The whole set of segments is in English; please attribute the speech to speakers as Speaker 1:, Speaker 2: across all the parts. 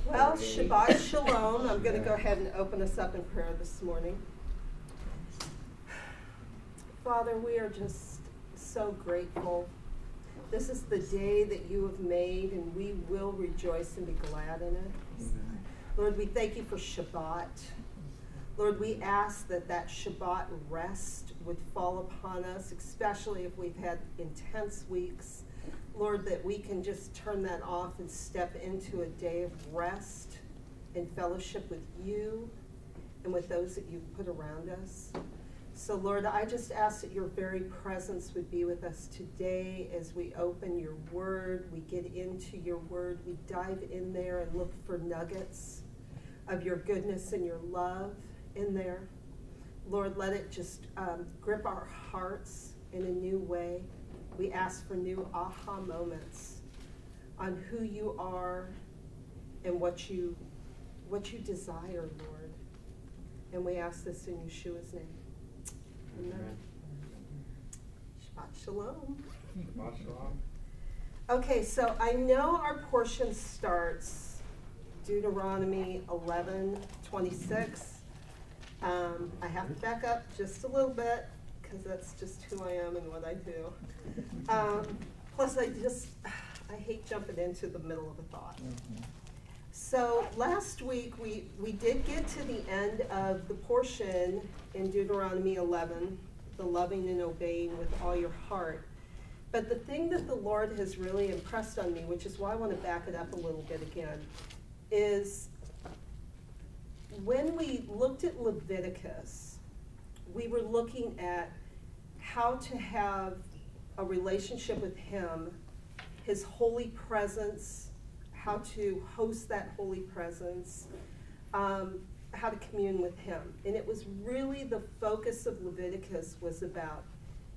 Speaker 1: Well, Shabbat Shalom. I'm going to go ahead and open us up in prayer this morning. Father, we are just so grateful. This is the day that you have made, and we will rejoice and be glad in it. Amen. Lord, we thank you for Shabbat. Lord, we ask that that Shabbat rest would fall upon us, especially if we've had intense weeks. Lord, that we can just turn that off and step into a day of rest and fellowship with you and with those that you've put around us. So, Lord, I just ask that your very presence would be with us today as we open your word, we get into your word, we dive in there and look for nuggets of your goodness and your love in there. Lord, let it just grip our hearts in a new way. We ask for new aha moments on who you are and what you desire, Lord. And we ask this in Yeshua's name. Amen. Shabbat Shalom.
Speaker 2: Shabbat Shalom.
Speaker 1: Okay, so I know our portion starts Deuteronomy 11:26. I have to back up just a little bit because that's just who I am and what I do. Plus, I hate jumping into the middle of a thought. So last week we did get to the end of the portion in Deuteronomy 11, the loving and obeying with all your heart. But the thing that the Lord has really impressed on me, which is why I want to back it up a little bit again, is when we looked at Leviticus, we were looking at how to have a relationship with him, his holy presence, how to host that holy presence, how to commune with him. And it was really the focus of Leviticus was about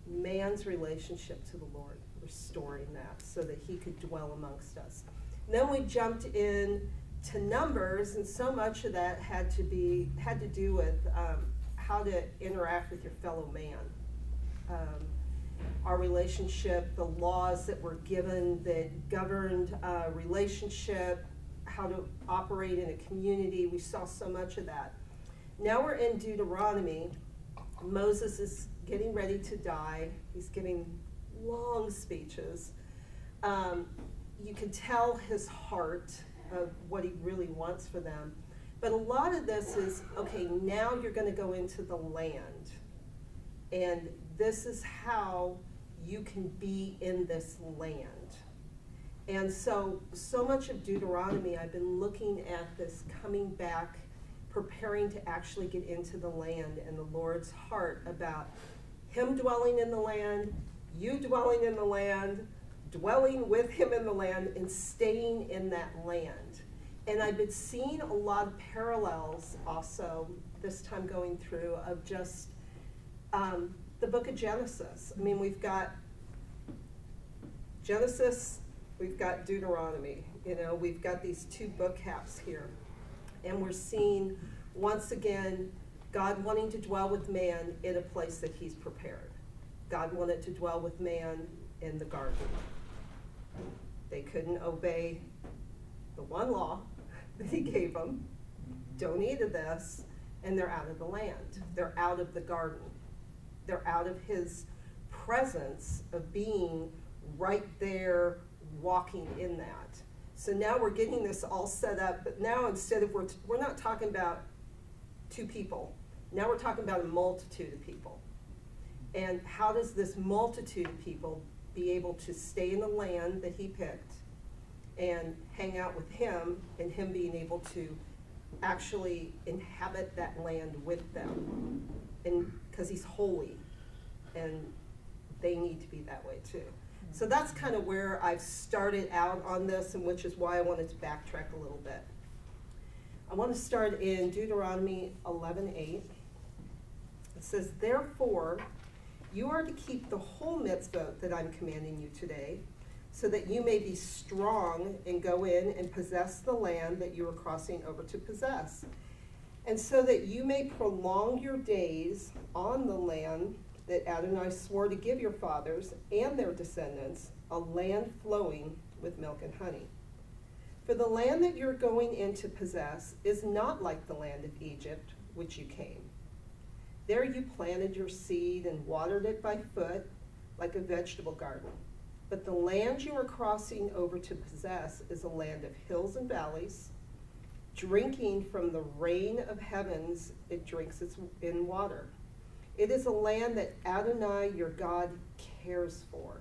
Speaker 1: man's relationship to the Lord, restoring that so that he could dwell amongst us. And then we jumped in to Numbers, and so much of that had to do with how to interact with your fellow man. Our relationship, the laws that were given that governed relationship, how to operate in a community. We saw so much of that. Now we're in Deuteronomy. Moses is getting ready to die. He's giving long speeches. You can tell his heart of what he really wants for them. But a lot of this is, okay, now you're going to go into the land. And this is how you can be in this land. And so much of Deuteronomy, I've been looking at this coming back, preparing to actually get into the land and the Lord's heart about him dwelling in the land, you dwelling in the land, dwelling with him in the land, and staying in that land. And I've been seeing a lot of parallels also this time going through of just the book of Genesis. I mean, we've got Genesis, we've got Deuteronomy. We've got these two book halves here. And we're seeing, once again, God wanting to dwell with man in a place that he's prepared. God wanted to dwell with man in the garden. They couldn't obey the one law that he gave them. Don't eat of this. And they're out of the land. They're out of the garden. They're out of his presence of being right there, walking in that. So now we're getting this all set up, but now instead of, we're not talking about two people. Now we're talking about a multitude of people. And how does this multitude of people be able to stay in the land that he picked and hang out with him, and him being able to actually inhabit that land with them? And because he's holy, and they need to be that way too. So that's kind of where I've started out on this, and which is why I wanted to backtrack a little bit. I want to start in Deuteronomy 11:8. It says, "Therefore, you are to keep the whole mitzvot that I'm commanding you today, so that you may be strong and go in and possess the land that you are crossing over to possess, and so that you may prolong your days on the land that Adonai swore to give your fathers and their descendants, a land flowing with milk and honey. For the land that you're going in to possess is not like the land of Egypt, which you came. There you planted your seed and watered it by foot, like a vegetable garden. But the land you are crossing over to possess is a land of hills and valleys. Drinking from the rain of heavens, it drinks its in water. It is a land that Adonai your God cares for.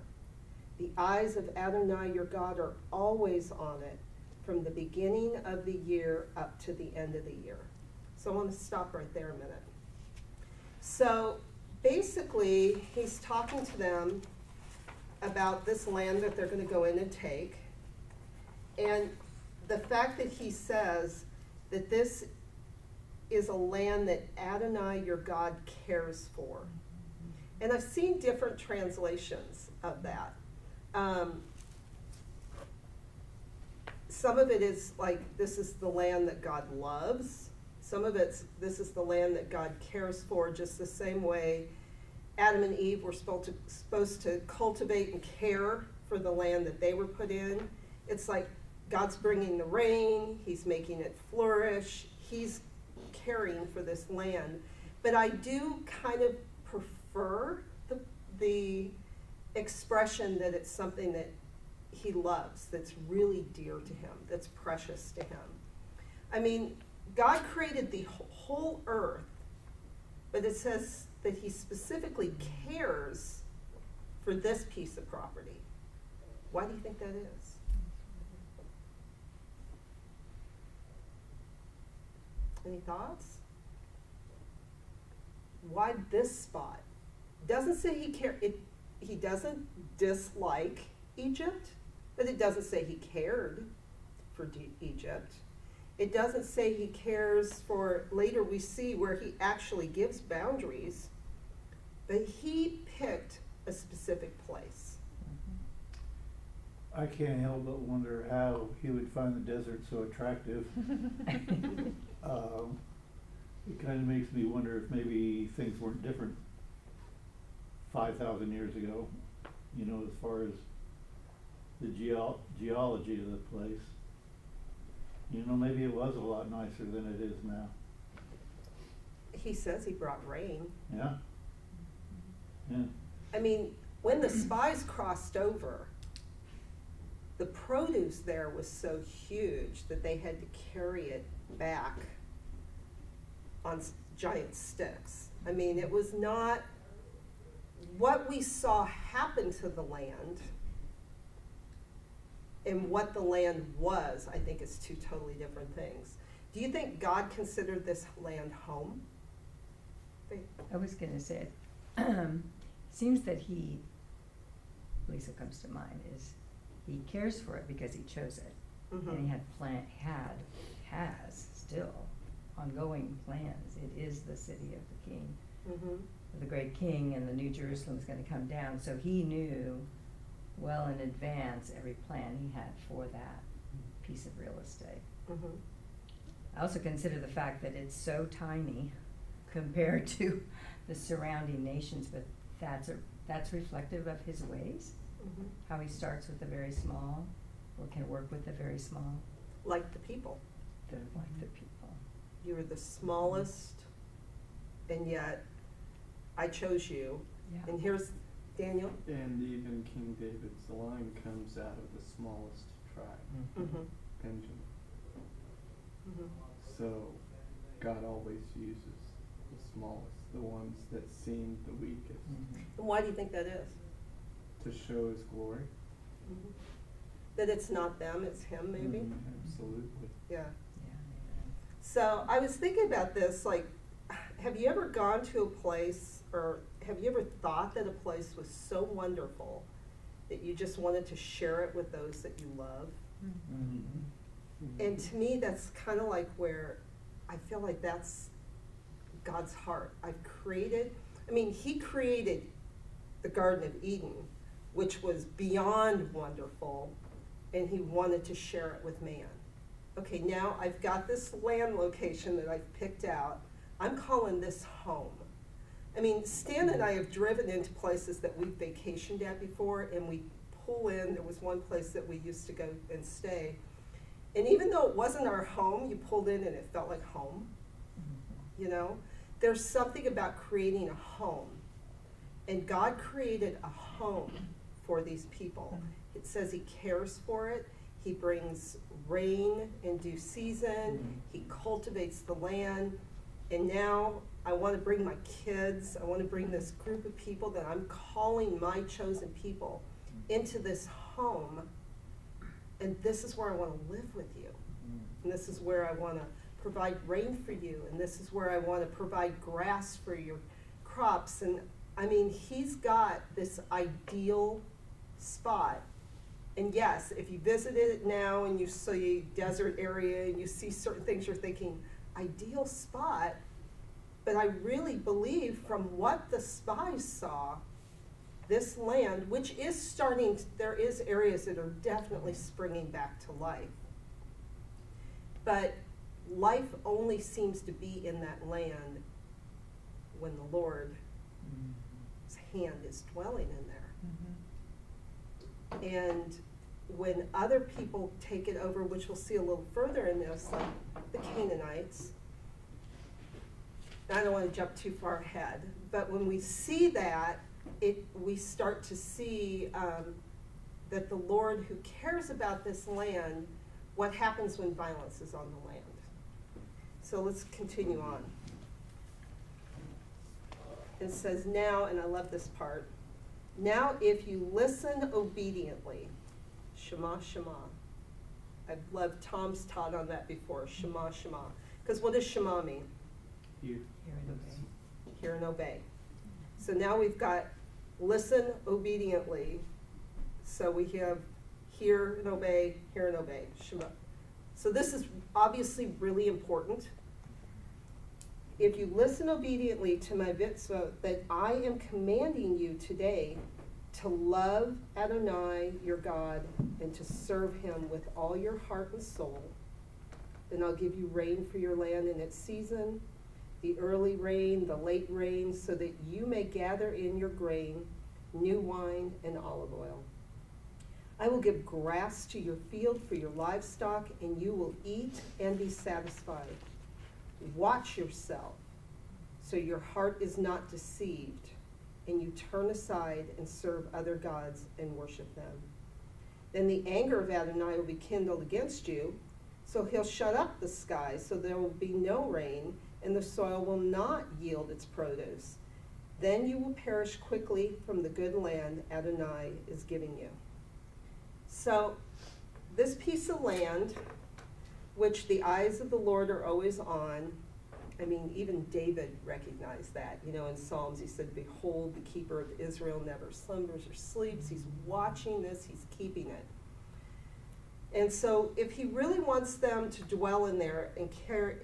Speaker 1: The eyes of Adonai your God are always on it, from the beginning of the year up to the end of the year. So I want to stop right there a minute. So basically, he's talking to them about this land that they're going to go in and take. And the fact that he says that this is a land that Adonai your God cares for. And I've seen different translations of that. Some of it is like, this is the land that God loves. Some of it's, this is the land that God cares for, just the same way Adam and Eve were supposed to cultivate and care for the land that they were put in. It's like God's bringing the rain, he's making it flourish, he's caring for this land. But I do kind of prefer the expression that it's something that he loves, that's really dear to him, that's precious to him. I mean, God created the whole earth, but it says that he specifically cares for this piece of property. Why do you think that is? Any thoughts? Why this spot? Doesn't say he he doesn't dislike Egypt, but it doesn't say he cared for Egypt. It doesn't say he cares for, later we see where he actually gives boundaries, but he picked a specific place.
Speaker 2: I can't help but wonder how he would find the desert so attractive. It kind of makes me wonder if maybe things weren't different 5,000 years ago, you know, as far as the geology of the place. You know, maybe it was a lot nicer than it is now.
Speaker 1: He says he brought rain.
Speaker 2: Yeah? Yeah.
Speaker 1: I mean, when the spies crossed over, the produce there was so huge that they had to carry it back on giant sticks. I mean, it was not what we saw happen to the land and what the land was. I think is two totally different things. Do you think God considered this land home?
Speaker 3: I was going to say, it seems that he, at least what comes to mind, is he cares for it because he chose it.
Speaker 1: Mm-hmm.
Speaker 3: And he has still ongoing plans. It is the city of the king,
Speaker 1: Mm-hmm.
Speaker 3: the great king, and the New Jerusalem is going to come down. So he knew well in advance every plan he had for that piece of real estate.
Speaker 1: Mm-hmm.
Speaker 3: I also consider the fact that it's so tiny compared to the surrounding nations, but that's reflective of his ways,
Speaker 1: Mm-hmm.
Speaker 3: how he starts with the very small, or can work with the very small,
Speaker 1: Like the people.
Speaker 3: like the people.
Speaker 1: You were the smallest, and yet I chose you.
Speaker 3: Yeah.
Speaker 1: And here's Daniel.
Speaker 4: And even King David's line comes out of the smallest tribe,
Speaker 1: Mm-hmm.
Speaker 4: Benjamin.
Speaker 1: Mm-hmm.
Speaker 4: So God always uses the smallest, the ones that seem the weakest,
Speaker 1: And why do you think that is?
Speaker 4: to show his glory.
Speaker 1: Mm-hmm. That it's not them, it's him, maybe?
Speaker 4: Mhm, absolutely.
Speaker 1: Yeah.
Speaker 3: Yeah.
Speaker 1: So I was thinking about this, like, have you ever gone to a place, or have you ever thought that a place was so wonderful that you just wanted to share it with those that you love?
Speaker 3: Mm-hmm.
Speaker 1: And to me, that's kind of like where I feel like that's God's heart. He created the Garden of Eden, which was beyond wonderful, and he wanted to share it with man. Okay, now I've got this land location that I've picked out. I'm calling this home. I mean, Stan and I have driven into places that we've vacationed at before, and we pull in. There was one place that we used to go and stay, And even though it wasn't our home, you pulled in and it felt like home, you know? There's something about creating a home. And God created a home for these people. It says he cares for it. He brings rain in due season. He cultivates the land. And now I want to bring my kids, I want to bring this group of people that I'm calling my chosen people into this home. And this is where I want to live with you. And this is where I want to provide rain for you. And this is where I want to provide grass for your crops. And I mean, he's got this ideal spot. And yes, if you visited it now and you see desert area and you see certain things, you're thinking, ideal spot. But I really believe from what the spies saw, this land, which is starting, there is areas that are definitely springing back to life. But life only seems to be in that land when the Lord's hand is dwelling in there. And when other people take it over, which we'll see a little further in this, like the Canaanites, I don't want to jump too far ahead, but when we see that, we start to see that the Lord who cares about this land, what happens when violence is on the land. So let's continue on. It says now, and I love this part, now if you listen obediently, Shema, Shema. I've loved Tom's taught on that before, Shema, Shema. Because what does Shema mean?
Speaker 2: Here.
Speaker 3: Hear and obey.
Speaker 1: Hear and obey. So now we've got listen obediently. So we have hear and obey, Shema. So this is obviously really important. If you listen obediently to my mitzvah that I am commanding you today to love Adonai your God and to serve him with all your heart and soul, then I'll give you rain for your land in its season, the early rain, the late rain, so that you may gather in your grain, new wine, and olive oil. I will give grass to your field for your livestock, and you will eat and be satisfied. Watch yourself, so your heart is not deceived, and you turn aside and serve other gods and worship them. Then the anger of Adonai will be kindled against you, so he'll shut up the sky, so there will be no rain, and the soil will not yield its produce. Then you will perish quickly from the good land Adonai is giving you. So this piece of land, which the eyes of the Lord are always on, I mean, even David recognized that. You know, in Psalms he said, behold, the keeper of Israel never slumbers or sleeps. He's watching this, he's keeping it. And so if he really wants them to dwell in there and care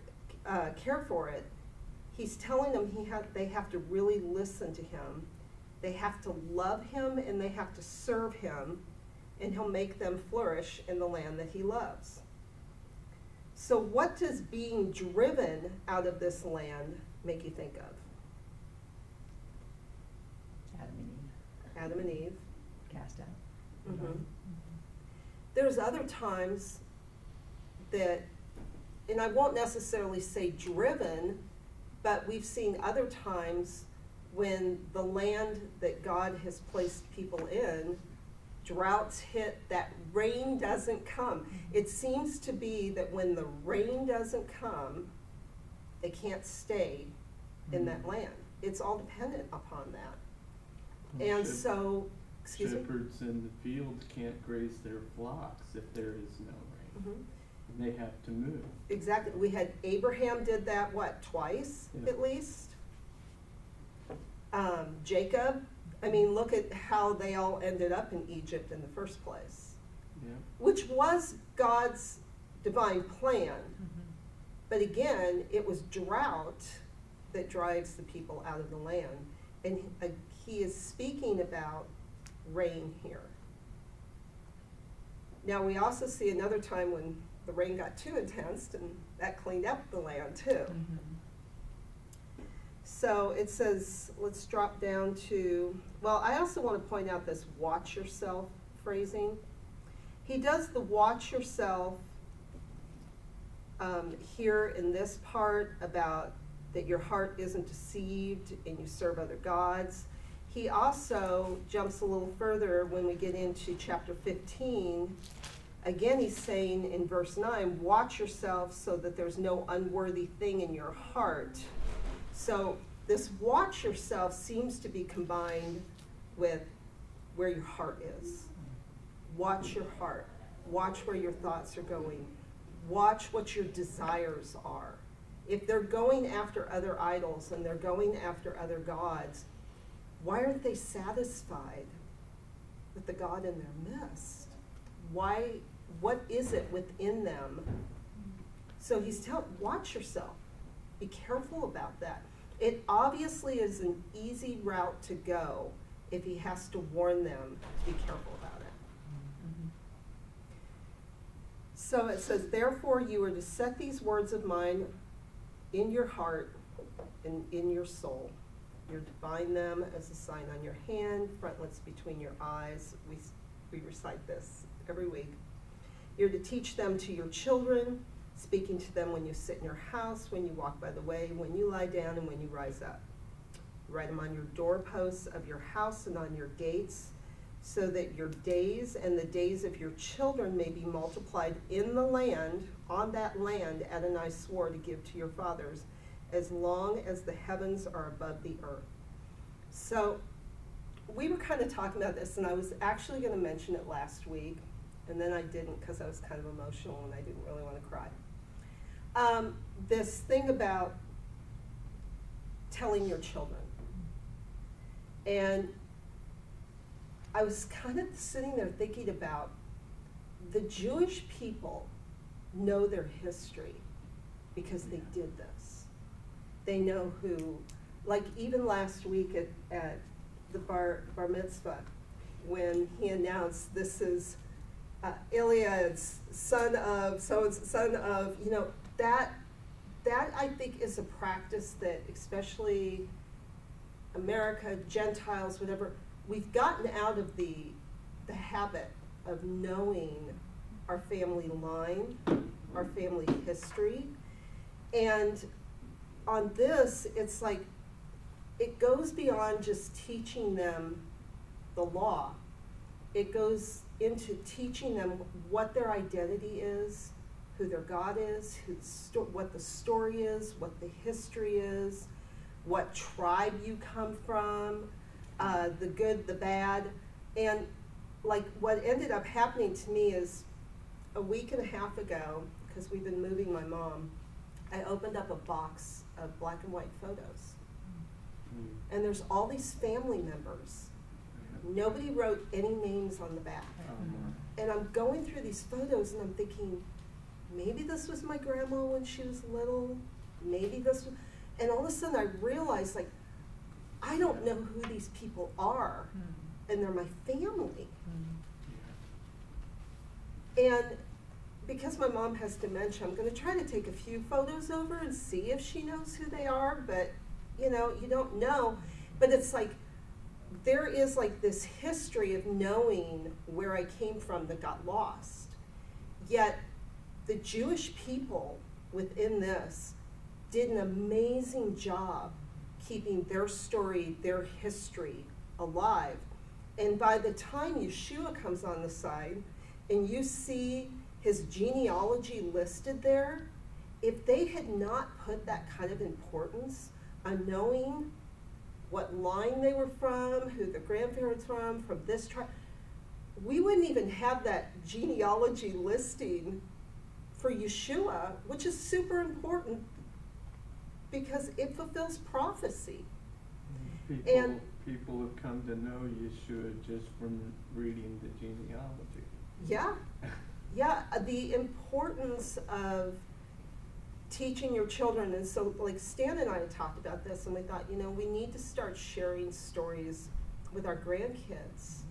Speaker 1: for it, he's telling them they have to really listen to him. They have to love him and they have to serve him, and he'll make them flourish in the land that he loves. So what does being driven out of this land make you think of?
Speaker 3: Adam and Eve.
Speaker 1: Adam and Eve.
Speaker 3: Cast out.
Speaker 1: Mm-hmm. There's other times that, and I won't necessarily say driven, but we've seen other times when the land that God has placed people in, droughts hit, that rain doesn't come. It seems to be that when the rain doesn't come, they can't stay in that land. It's all dependent upon that. And so, excuse me?
Speaker 4: Shepherds in the field can't graze their flocks if there is no rain.
Speaker 1: Mhm.
Speaker 4: And they have to move.
Speaker 1: Exactly. We had Abraham did that, what, twice
Speaker 4: Yeah.
Speaker 1: at least? Jacob, I mean, look at how they all ended up in Egypt in the first place,
Speaker 4: Yeah.
Speaker 1: which was God's divine plan.
Speaker 3: Mm-hmm.
Speaker 1: But again, it was drought that drives the people out of the land. And he is speaking about rain here. Now, we also see another time when the rain got too intense, and that cleaned up the land too.
Speaker 3: Mm-hmm.
Speaker 1: So it says, let's drop down to, well, I also want to point out this watch yourself phrasing. He does the watch yourself here in this part about that your heart isn't deceived and you serve other gods. He also jumps a little further when we get into chapter 15. Again, he's saying in verse 9, watch yourself so that there's no unworthy thing in your heart. So this watch yourself seems to be combined with where your heart is. Watch your heart. Watch where your thoughts are going. Watch what your desires are. If they're going after other idols and they're going after other gods, why aren't they satisfied with the God in their midst? What is it within them? So he's telling, watch yourself. Be careful about that. It obviously is an easy route to go if he has to warn them to be careful about it. So it says, therefore you are to set these words of mine in your heart and in your soul. You're to bind them as a sign on your hand, frontlets between your eyes. We recite this every week. You're to teach them to your children, speaking to them when you sit in your house, when you walk by the way, when you lie down, and when you rise up. Write them on your doorposts of your house and on your gates, so that your days and the days of your children may be multiplied in the land, on that land Adonai swore to give to your fathers, as long as the heavens are above the earth. So we were kind of talking about this, and I was actually going to mention it last week, and then I didn't because I was kind of emotional and I didn't really want to cry. This thing about telling your children. And I was kind of sitting there thinking about the Jewish people know their history because they did this. They know who, like even last week at the bar mitzvah, when he announced this is Iliad's son of, that I think is a practice that especially America, Gentiles, whatever, we've gotten out of the habit of knowing our family line, our family history. And on this, it's like, it goes beyond just teaching them the law. It goes into teaching them what their identity is, who their God is, what the story is, what the history is, what tribe you come from, the good, the bad. And like what ended up happening to me is a week and a half ago, because we've been moving my mom, I opened up a box of black and white photos. And there's all these family members. Nobody wrote any names on the back. And I'm going through these photos and I'm thinking, maybe this was my grandma when she was little, maybe this was, and all of a sudden I realized, like, I don't know who these people are, and they're my family. And because my mom has dementia, I'm gonna try to take a few photos over and see if she knows who they are, but you know, you don't know. But it's like, there is like this history of knowing where I came from that got lost. Yet the Jewish people within this did an amazing job keeping their story, their history alive. And by the time Yeshua comes on the side and you see his genealogy listed there, if they had not put that kind of importance on knowing what line they were from, who the grandparents from this tribe, we wouldn't even have that genealogy listing for Yeshua, which is super important because it fulfills prophecy.
Speaker 4: People have come to know Yeshua just from reading the genealogy.
Speaker 1: Yeah, yeah, the importance of teaching your children. And so like Stan and I had talked about this and we thought, you know, we need to start sharing stories with our grandkids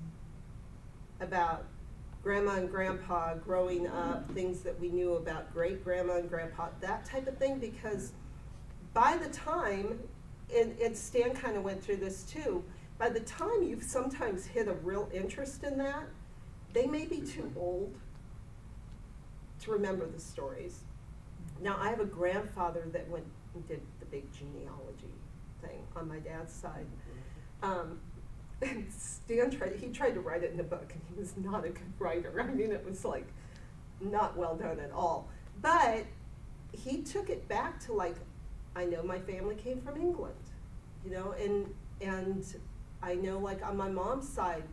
Speaker 1: about grandma and grandpa growing up, things that we knew about great grandma and grandpa, that type of thing, because by the time, and Stan kind of went through this too, by the time you've sometimes hit a real interest in that, they may be too old to remember the stories. Now, I have a grandfather that went and did the big genealogy thing on my dad's side. And Stan tried to write it in a book, and he was not a good writer. I mean, it was like not well done at all. But he took it back to like, I know my family came from England, you know, and I know like on my mom's side,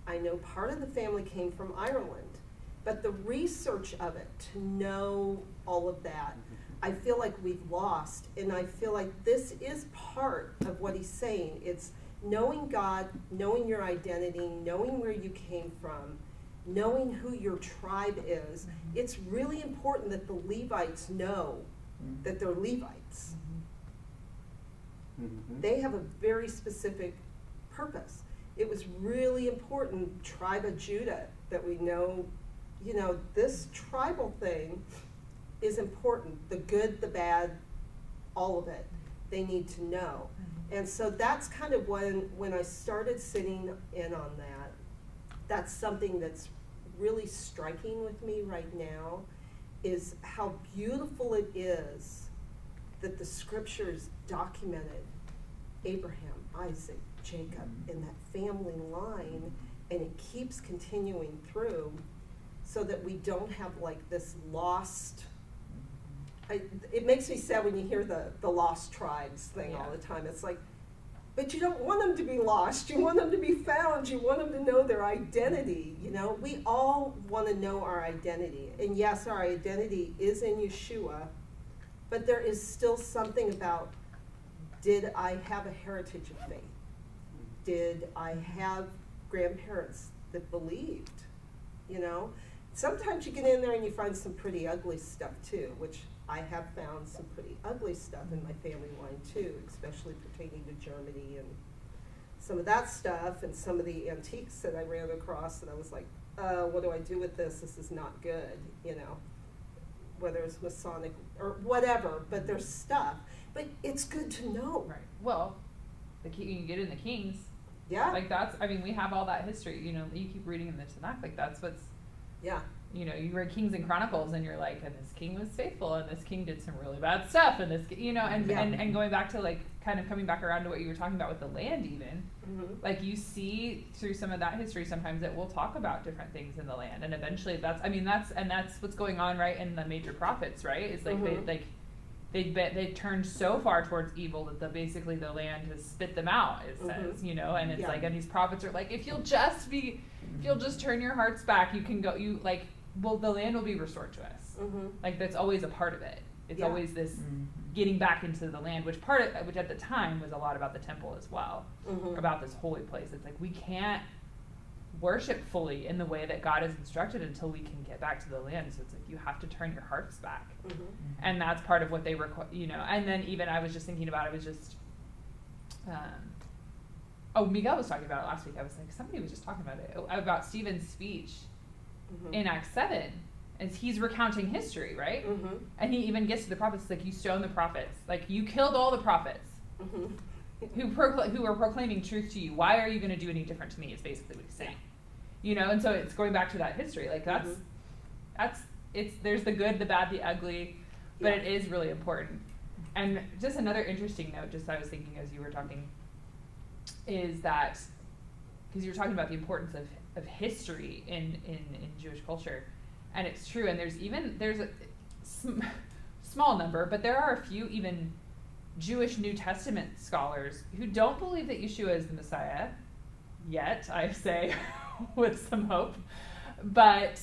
Speaker 1: I know part of the family came from Ireland. But the research of it, to know all of that, I feel like we've lost. And I feel like this is part of what he's saying. It's knowing God, knowing your identity, knowing where you came from, knowing who your tribe is. It's really important that the Levites know that they're Levites. They have a very specific purpose. It was really important, tribe of Judah, that we know, you know, this tribal thing is important. The good, the bad, all of it, they need to know. And so that's kind of when I started sitting in on that, that's something that's really striking with me right now, is how beautiful it is that the scriptures documented Abraham, Isaac, Jacob, in that family line, and it keeps continuing through, so that we don't have like this lost, it makes me sad when you hear the lost tribes thing all the time. It's like, but you don't want them to be lost. You want them to be found. You want them to know their identity. You know, we all want to know our identity. And yes, our identity is in Yeshua, but there is still something about, did I have a heritage of faith? Did I have grandparents that believed? You know, sometimes you get in there and you find some pretty ugly stuff too, which I have found some pretty ugly stuff in my family line too, especially pertaining to Germany and some of that stuff, and some of the antiques that I ran across, and I was like, what do I do with this? This is not good, you know, whether it's Masonic or whatever, but there's stuff. But it's good to know.
Speaker 5: Right. Well, you get in the Kings.
Speaker 1: Yeah.
Speaker 5: Like that's, I mean, we have all that history, you know, you keep reading in the Tanakh, like that's what's,
Speaker 1: Yeah.
Speaker 5: you know, you read Kings and Chronicles and you're like, and this king was faithful and this king did some really bad stuff and this, you know, and going back to like kind of coming back around to what you were talking about with the land even, like you see through some of that history sometimes it will talk about different things in the land, and eventually that's what's going on right in the major prophets, right? It's like they turned so far towards evil that basically the land has spit them out, it says, you know, and it's like, and these prophets are like, if you'll just turn your hearts back, you can go, the land will be restored to us. Like that's always a part of it. It's always this getting back into the land, which at the time was a lot about the temple as well, about this holy place. It's like we can't worship fully in the way that God has instructed until we can get back to the land. So it's like you have to turn your hearts back, and that's part of what they require, you know. And then even I was just thinking about Miguel was talking about it last week. I was like, somebody was just talking about it, about Stephen's speech in Acts 7, and he's recounting history, right? And he even gets to the prophets, like, you stoned the prophets, like you killed all the prophets who were proclaiming truth to you. Why are you going to do any different to me? Is basically what he's saying, you know. And so it's going back to that history, like there's the good, the bad, the ugly, but it is really important. And just another interesting note, just I was thinking as you were talking, is that because you were talking about the importance of history in Jewish culture, and it's true. And there's a small number, but there are a few even Jewish New Testament scholars who don't believe that Yeshua is the Messiah yet, I say, with some hope, but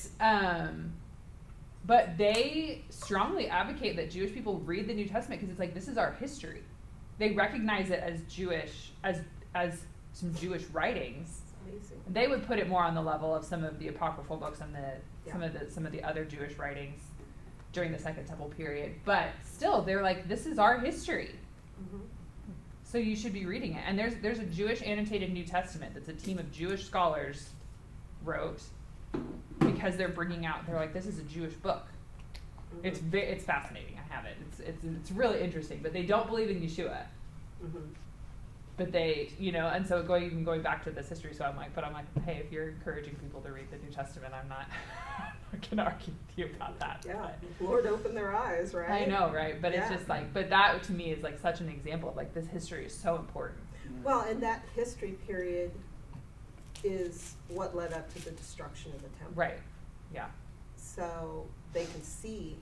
Speaker 5: they strongly advocate that Jewish people read the New Testament because it's like, this is our history. They recognize it as Jewish, as some Jewish writings.
Speaker 1: Amazing.
Speaker 5: They would put it more on the level of some of the apocryphal books and some of the other Jewish writings during the Second Temple period. But still, they're like, this is our history. So you should be reading it. And there's a Jewish annotated New Testament that's a team of Jewish scholars wrote, because they're like, this is a Jewish book. It's fascinating. I have it. It's really interesting. But they don't believe in Yeshua. But they, you know, and so going back to this history. So I'm like, hey, if you're encouraging people to read the New Testament, I'm can argue with you about that.
Speaker 1: Yeah,
Speaker 5: but-
Speaker 1: Lord opened their eyes, right?
Speaker 5: I know, right? But it's
Speaker 1: Yeah.
Speaker 5: just like, but that to me is like such an example of like this history is so important.
Speaker 1: Well, and that history period is what led up to the destruction of the temple.
Speaker 5: Right. Yeah.
Speaker 1: So they can see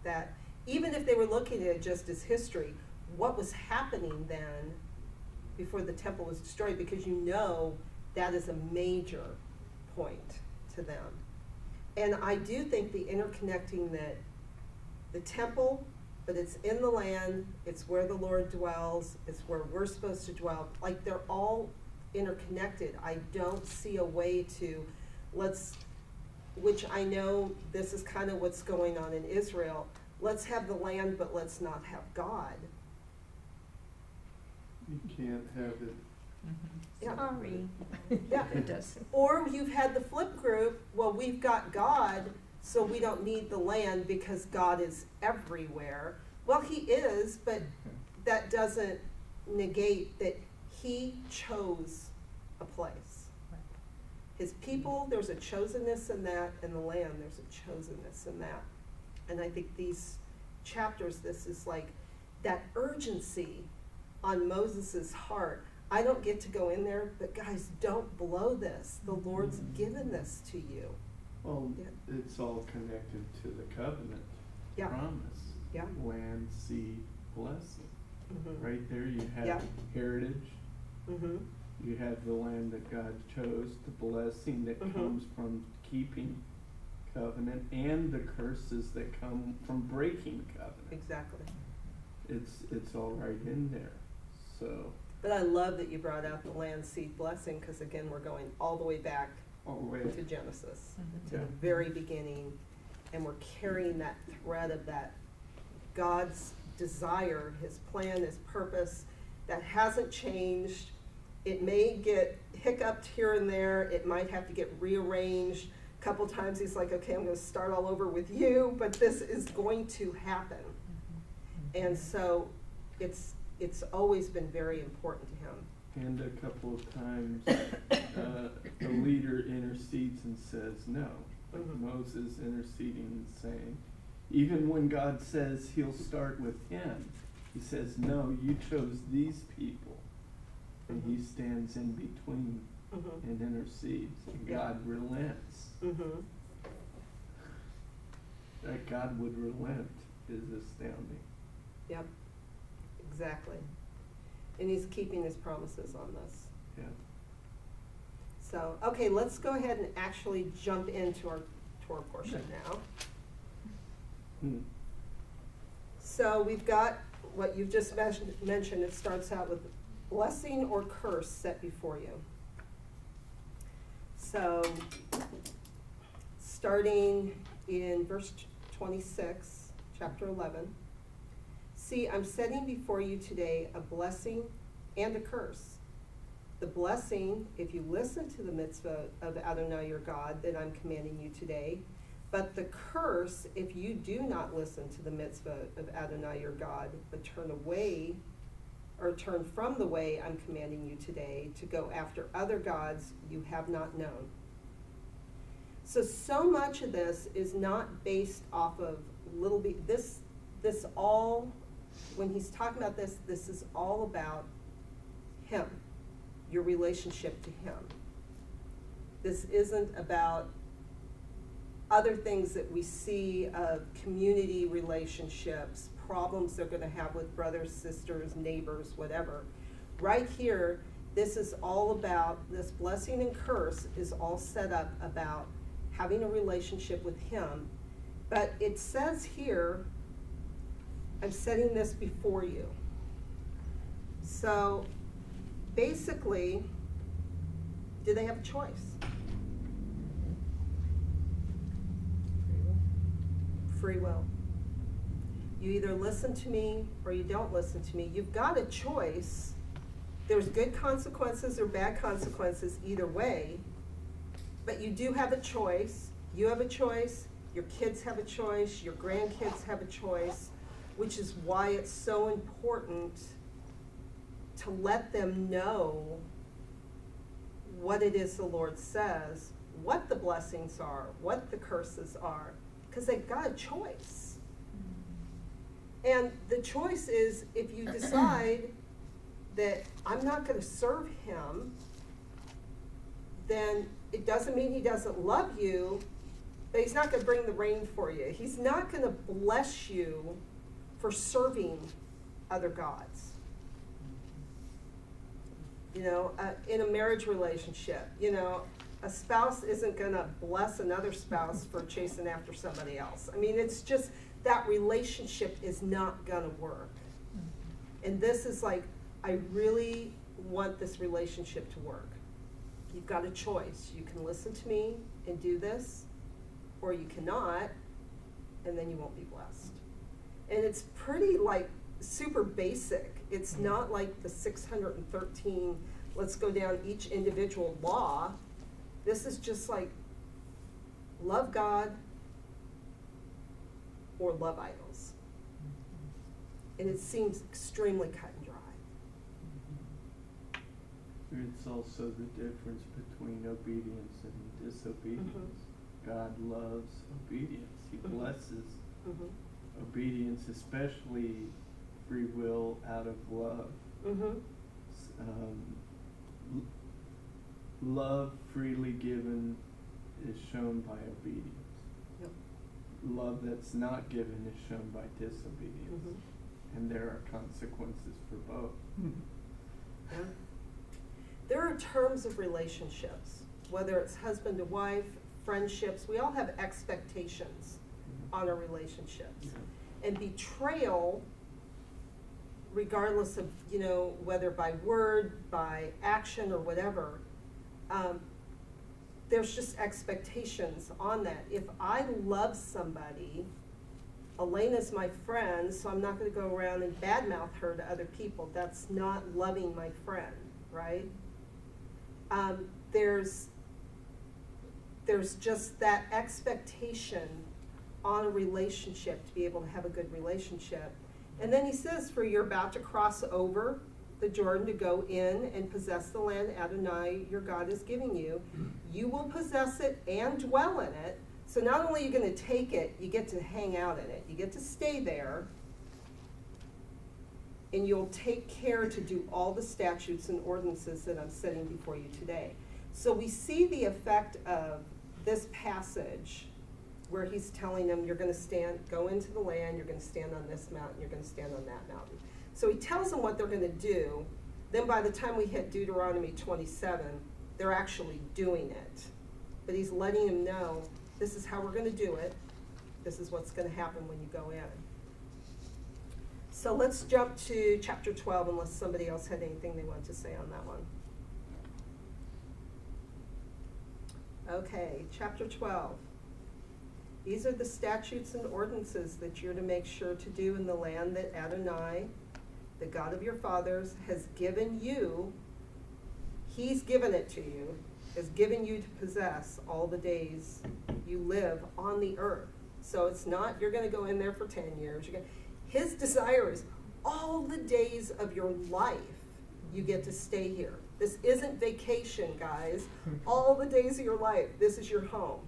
Speaker 1: that even if they were looking at it just as history, what was happening then before the temple was destroyed, because you know that is a major point to them. And I do think the interconnecting that the temple, but it's in the land, it's where the Lord dwells, it's where we're supposed to dwell, like they're all interconnected. I don't see a way to, which I know this is kind of what's going on in Israel, let's have the land, but let's not have God.
Speaker 4: You can't have it.
Speaker 1: Yeah.
Speaker 3: Sorry.
Speaker 1: Yeah.
Speaker 3: It does.
Speaker 1: Or you've had the flip group, well, we've got God, so we don't need the land because God is everywhere. Well, he is, but that doesn't negate that he chose a place. His people, there's a chosenness in that, and the land, there's a chosenness in that. And I think these chapters, this is like that urgency on Moses' heart. I don't get to go in there, but guys, don't blow this. The Lord's given this to you.
Speaker 4: Well,
Speaker 1: Yeah.
Speaker 4: it's all connected to the covenant
Speaker 1: Yeah.
Speaker 4: promise.
Speaker 1: Yeah.
Speaker 4: Land, seed, blessing.
Speaker 1: Mhm.
Speaker 4: Right there you have
Speaker 1: Yeah.
Speaker 4: heritage.
Speaker 1: Mhm.
Speaker 4: You have the land that God chose, the blessing that
Speaker 1: Mhm.
Speaker 4: comes from keeping covenant, and the curses that come from breaking covenant.
Speaker 1: Exactly.
Speaker 4: It's all right in there. So,
Speaker 1: But I love that you brought out the land seed blessing, because again, we're going all the way back
Speaker 4: all the way.
Speaker 1: to Genesis,
Speaker 5: Mhm.
Speaker 1: to
Speaker 4: Yeah.
Speaker 1: the very beginning, and we're carrying that thread of that God's desire, his plan, his purpose, that hasn't changed. It may get hiccuped here and there, it might have to get rearranged. A couple times he's like, okay, I'm gonna start all over with you, but this is going to happen. And so it's always been very important to him.
Speaker 4: And a couple of times, the leader intercedes and says no. Like
Speaker 1: Mhm.
Speaker 4: Moses interceding and saying, even when God says he'll start with him, he says, no, you chose these people. And he stands in between
Speaker 1: Mhm.
Speaker 4: and intercedes, and
Speaker 1: Yeah.
Speaker 4: God relents.
Speaker 1: Mhm.
Speaker 4: That God would relent is astounding.
Speaker 1: Yep, exactly. And he's keeping his promises on this.
Speaker 4: Yeah.
Speaker 1: So, okay, let's go ahead and actually jump into our Torah portion now.
Speaker 4: Hmm.
Speaker 1: So we've got what you've just mentioned, it starts out with blessing or curse set before you. So, starting in verse 26, chapter 11. See, I'm setting before you today a blessing and a curse. The blessing, if you listen to the mitzvah of Adonai your God that I'm commanding you today, but the curse, if you do not listen to the mitzvah of Adonai your God, but turn away or turn from the way I'm commanding you today to go after other gods you have not known. So much of this is not based off of little bit, this all, when he's talking about this is all about him, your relationship to him. This isn't about other things that we see of community relationships, problems they're going to have with brothers, sisters, neighbors, whatever. Right here, this is all about, this blessing and curse is all set up about having a relationship with him. But it says here, I'm setting this before you. So basically, do they have a choice? Free will. You either listen to me or you don't listen to me. You've got a choice. There's good consequences or bad consequences either way, but you do have a choice. You have a choice, your kids have a choice, your grandkids have a choice, which is why it's so important to let them know what it is the Lord says what the blessings are, what the curses are, because they've got a choice. And the choice is, if you decide that I'm not going to serve him, then it doesn't mean he doesn't love you, but he's not going to bring the rain for you. He's not going to bless you for serving other gods. You know, in a marriage relationship, you know, a spouse isn't going to bless another spouse for chasing after somebody else. I mean, it's just that relationship is not going to work. And this is like, I really want this relationship to work. You've got a choice. You can listen to me and do this, or you cannot, and then you won't be blessed. And it's pretty like super basic. It's not like the 613, let's go down each individual law. This is just like love God or love idols. And it seems extremely cut and dry.
Speaker 4: It's also the difference between obedience and disobedience. God loves obedience. He blesses obedience, especially free will out of love. Love freely given is shown by obedience.
Speaker 1: Yep.
Speaker 4: Love that's not given is shown by disobedience. And there are consequences for both.
Speaker 1: Yeah. There are terms of relationships, whether it's husband to wife, friendships. We all have expectations on our relationships. And betrayal, regardless of, you know, whether by word, by action, or whatever, there's just expectations on that. If I love somebody, Elena's my friend, so I'm not going to go around and badmouth her to other people. That's not loving my friend, right? There's just that expectation on a relationship to be able to have a good relationship. And then he says, for you're about to cross over the Jordan to go in and possess the land Adonai, your God, is giving you. You will possess it and dwell in it. So not only are you going to take it, you get to hang out in it. You get to stay there. And you'll take care to do all the statutes and ordinances that I'm setting before you today. So we see the effect of this passage where he's telling them, you're going to go into the land, you're going to stand on this mountain, you're going to stand on that mountain. So he tells them what they're going to do. Then by the time we hit Deuteronomy 27, they're actually doing it. But he's letting them know, this is how we're going to do it. This is what's going to happen when you go in. So let's jump to chapter 12, unless somebody else had anything they wanted to say on that one. Okay, chapter 12. These are the statutes and ordinances that you're to make sure to do in the land that Adonai, the God of your fathers, has given you. He's given it to you, has given you to possess all the days you live on the earth. So it's not, you're going to go in there for 10 years. His desire is all the days of your life you get to stay here. This isn't vacation, guys. All the days of your life, this is your home.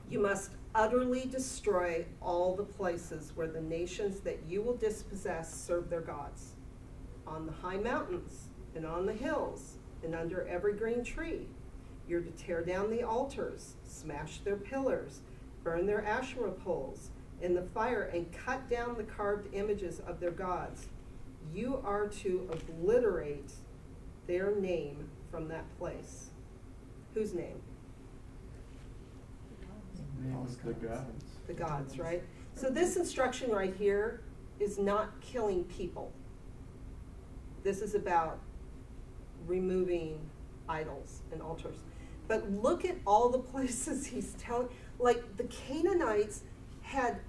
Speaker 1: You must utterly destroy all the places where the nations that you will dispossess serve their gods. On the high mountains and on the hills and under every green tree. You're to tear down the altars, smash their pillars, burn their Asherah poles in the fire, and cut down the carved images of their gods. You are to obliterate their name from that place. Whose name?
Speaker 4: Name of the gods.
Speaker 1: The gods, right? So this instruction right here is not killing people. This is about removing idols and altars. But look at all the places he's telling, like the Canaanites had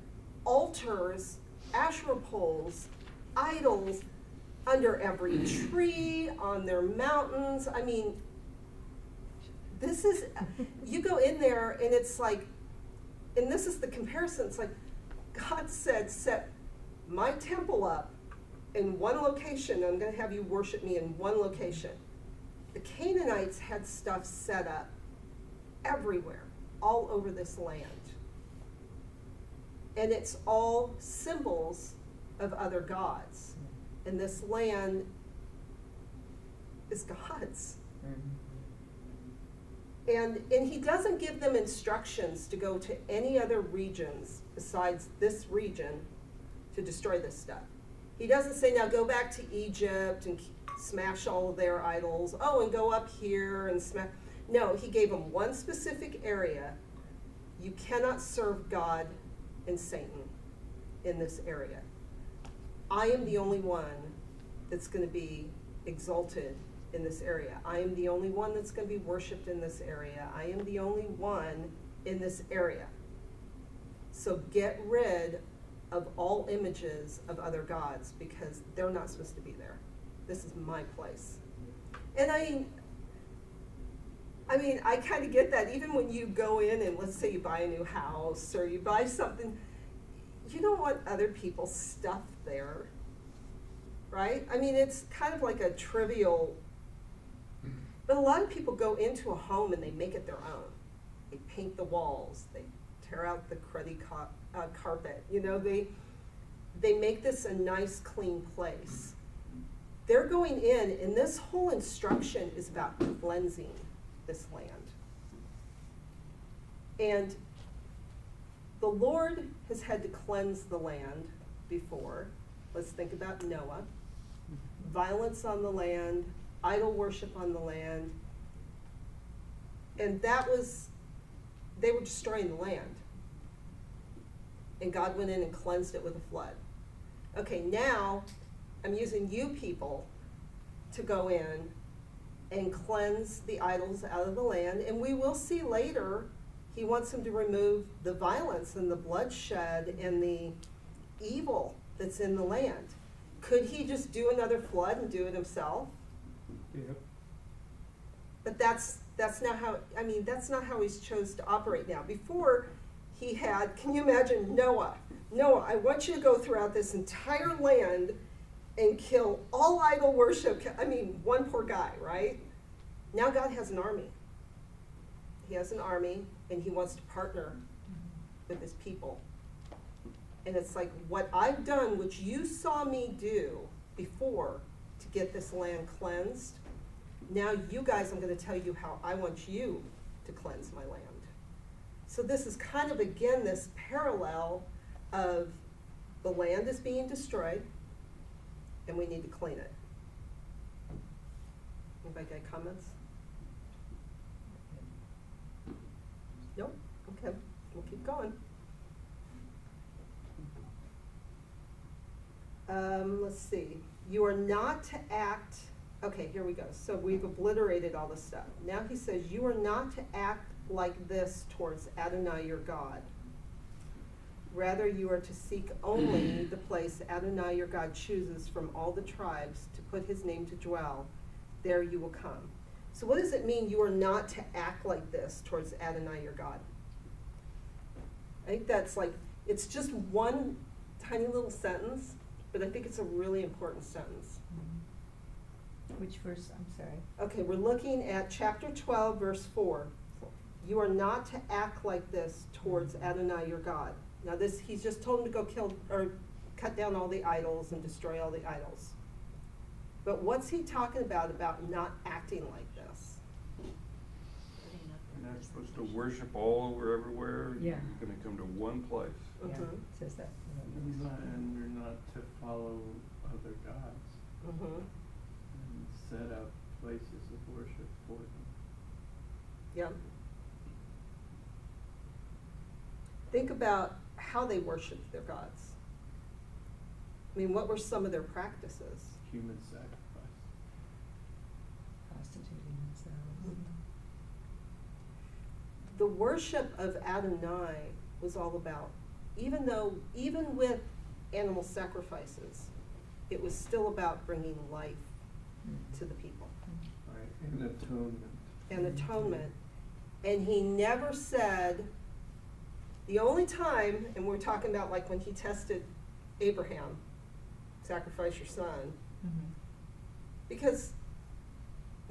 Speaker 1: altars, Asherah poles, idols under every tree, on their mountains. I mean, this is, you go in there and it's like, and this is the comparison, it's like God said, set my temple up in one location. I'm going to have you worship me in one location. the Canaanites had stuff set up everywhere, all over this land. And it's all symbols of other gods. And this land is God's. And he doesn't give them instructions to go to any other regions besides this region to destroy this stuff. He doesn't say, now go back to Egypt and smash all of their idols. Oh, and go up here and smash. No, he gave them one specific area. You cannot serve God and Satan in this area. I am the only one that's going to be exalted in this area. I am the only one that's going to be worshipped in this area. I am the only one in this area. So get rid of all images of other gods because they're not supposed to be there. This is my place. And I mean, I kind of get that. Even when you go in and let's say you buy a new house or you buy something, you don't want other people's stuff there, right? I mean, it's kind of like a trivial, but a lot of people go into a home and they make it their own. They paint the walls, they tear out the cruddy carpet, you know, they make this a nice, clean place. They're going in, and this whole instruction is about cleansing this land. And the Lord has had to cleanse the land before. Let's think about Noah. Violence on the land, idol worship on the land. And they were destroying the land. And God went in and cleansed it with a flood. Okay, now I'm using you people to go in and cleanse the idols out of the land. And we will see later, he wants them to remove the violence and the bloodshed and the evil that's in the land. Could he just do another flood and do it himself?
Speaker 4: Yep.
Speaker 1: But that's not how, I mean, that's not how he's chose to operate now. Before he had, can you imagine Noah? Noah, I want you to go throughout this entire land and kill all idol worship. I mean, one poor guy, right? Now God has an army. He has an army, and he wants to partner with his people. And it's like, what I've done, which you saw me do before to get this land cleansed, now you guys, I'm going to tell you how I want you to cleanse my land. So this is kind of, again, this parallel of the land is being destroyed, and we need to clean it. Anybody got comments? Nope? Okay, we'll keep going. Let's see. You are not to act, okay, here we go. So we've obliterated all this stuff. Now he says, you are not to act like this towards Adonai your God. Rather, you are to seek only the place Adonai your God chooses from all the tribes to put his name to dwell. There you will come. So what does it mean you are not to act like this towards Adonai your God? I think that's like, it's just one tiny little sentence, but I think it's a really important sentence.
Speaker 3: Which verse? I'm sorry.
Speaker 1: Okay, we're looking at chapter 12, verse 4. You are not to act like this towards Adonai your God. Now this, he's just told him to go kill or cut down all the idols and destroy all the idols. But what's he talking about not acting like this?
Speaker 6: You're not supposed to worship all over everywhere.
Speaker 3: Yeah.
Speaker 6: You're gonna come to one place.
Speaker 3: Yeah,
Speaker 1: Mhm.
Speaker 3: it says that.
Speaker 4: And you're not to follow other gods
Speaker 1: Mhm.
Speaker 4: and set up places of worship for them.
Speaker 1: Yeah. Think about how they worshiped their gods. I mean, what were some of their practices?
Speaker 4: Human sacrifice.
Speaker 3: Prostituting themselves.
Speaker 1: The worship of Adonai was all about, even with animal sacrifices, it was still about bringing life to the people.
Speaker 4: Right. And atonement.
Speaker 1: And atonement. And he never said, the only time, and we're talking about like when he tested Abraham, sacrifice your son, because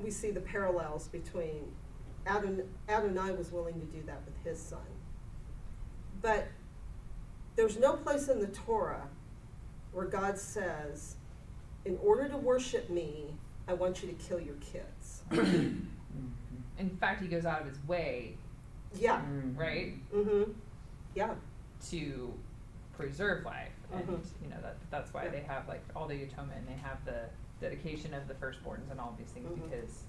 Speaker 1: we see the parallels between Adonai was willing to do that with his son. But there's no place in the Torah where God says, in order to worship me, I want you to kill your kids.
Speaker 5: In fact, he goes out of his way,
Speaker 1: Yeah.
Speaker 5: right,
Speaker 1: Yeah.
Speaker 5: to preserve life, and
Speaker 1: Mhm.
Speaker 5: you know that's why
Speaker 1: Yeah.
Speaker 5: they have like all the atonement, and they have the dedication of the firstborns and all these things
Speaker 1: Mhm.
Speaker 5: because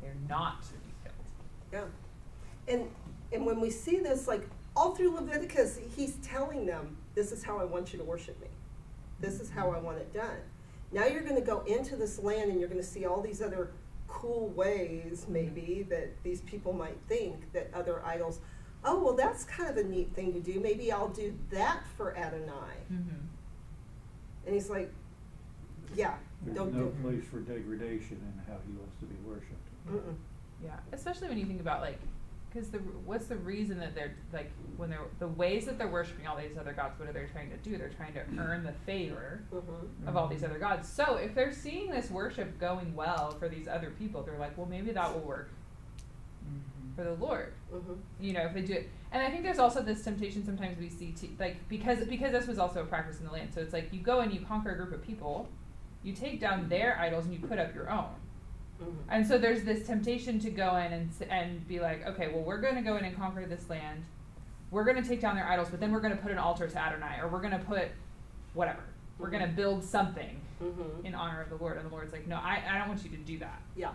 Speaker 5: they're not to be killed.
Speaker 1: Yeah. And when we see this, like all through Leviticus, he's telling them, this is how I want you to worship me. This is how I want it done. Now you're going to go into this land and you're going to see all these other cool ways, maybe, that these people might think that other idols, oh, well, that's kind of a neat thing to do. Maybe I'll do that for Adonai.
Speaker 5: Mm-hmm.
Speaker 1: And he's like, yeah,
Speaker 2: There's
Speaker 1: don't
Speaker 2: no
Speaker 1: do it.
Speaker 2: place for degradation in how he wants to be worshipped.
Speaker 1: Mm-mm.
Speaker 5: Yeah, especially when you think about like, because what's the reason that they're like when they're the ways that they're worshiping all these other gods? What are they trying to do? They're trying to earn the favor
Speaker 1: Mhm.
Speaker 5: of all these other gods. So if they're seeing this worship going well for these other people, they're like, well, maybe that will work for the Lord.
Speaker 1: Mhm.
Speaker 5: You know, if they do it. And I think there's also this temptation sometimes we see to like because this was also a practice in the land. So it's like you go and you conquer a group of people, you take down their idols and you put up your own.
Speaker 1: Mhm.
Speaker 5: And so there's this temptation to go in and be like, okay, well, we're going to go in and conquer this land. We're going to take down their idols, but then we're going to put an altar to Adonai, or we're going to put whatever. We're going to build something
Speaker 1: Mhm.
Speaker 5: in honor of the Lord. And the Lord's like, no, I don't want you to do that.
Speaker 1: Yeah.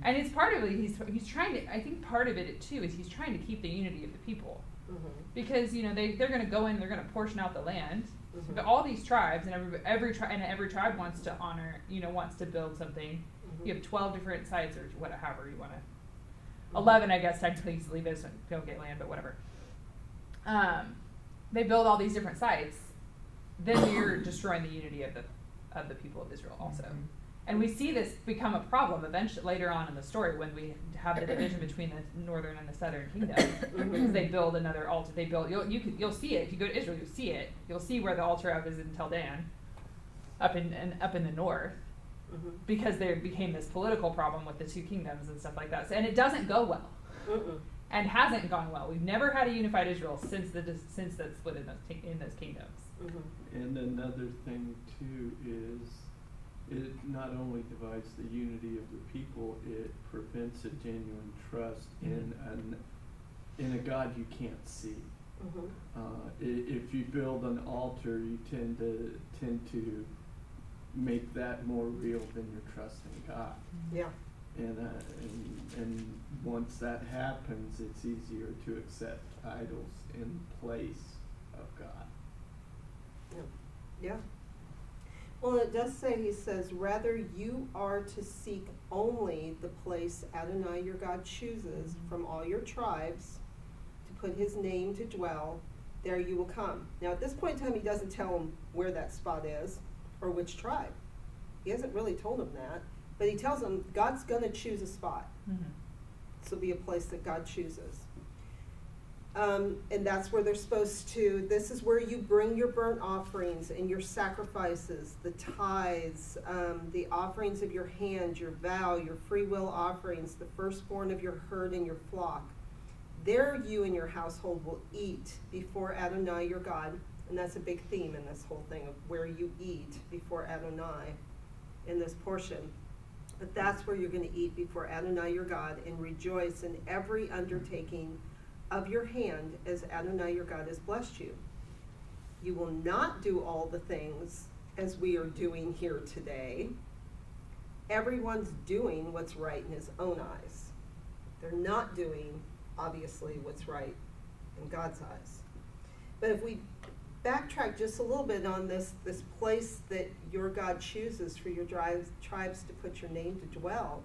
Speaker 5: And it's part of it, he's trying to, I think part of it too is he's trying to keep the unity of the people.
Speaker 1: Mhm.
Speaker 5: Because, you know, they're going to go in, they're going to portion out the land.
Speaker 1: Mhm.
Speaker 5: But all these tribes and every tribe wants to honor, you know, wants to build something.
Speaker 1: Mhm.
Speaker 5: You have 12 different sites, or however you want to. 11, I guess, technically, because Levites don't get land, but whatever. They build all these different sites. Then you're destroying the unity of the people of Israel, also. And we see this become a problem eventually later on in the story when we have the division between the northern and the southern kingdom, because they build another altar. They build you'll see it if you go to Israel. You'll see it. You'll see where the altar of is in Tel Dan, up in the north.
Speaker 1: Mhm.
Speaker 5: Because there became this political problem with the two kingdoms and stuff like that. So, and it doesn't go well,
Speaker 1: Mm-mm.
Speaker 5: and hasn't gone well. We've never had a unified Israel since that split in those kingdoms.
Speaker 1: Mhm.
Speaker 4: And another thing too is it not only divides the unity of the people, it prevents a genuine trust in a God you can't see.
Speaker 1: Mhm.
Speaker 4: If you build an altar, you tend to make that more real than your trust in God.
Speaker 1: Yeah.
Speaker 4: And once that happens, it's easier to accept idols in place of God.
Speaker 1: Yeah. Well, it does say, he says, rather you are to seek only the place Adonai your God chooses from all your tribes to put his name to dwell. There you will come. Now, at this point in time, he doesn't tell them where that spot is or which tribe. He hasn't really told them that, but he tells them God's going to choose a spot.
Speaker 5: Mm-hmm.
Speaker 1: This will be a place that God chooses. And that's where they're supposed to, this is where you bring your burnt offerings and your sacrifices, the tithes, the offerings of your hand, your vow, your free will offerings, the firstborn of your herd and your flock. There you and your household will eat before Adonai your God. And that's a big theme in this whole thing of where you eat before Adonai in this portion. But that's where you're going to eat before Adonai your God and rejoice in every undertaking of your hand as Adonai your God has blessed you. You will not do all the things as we are doing here today. Everyone's doing what's right in his own eyes. They're not doing, obviously, what's right in God's eyes. But if we backtrack just a little bit on this place that your God chooses for your tribes to put your name to dwell,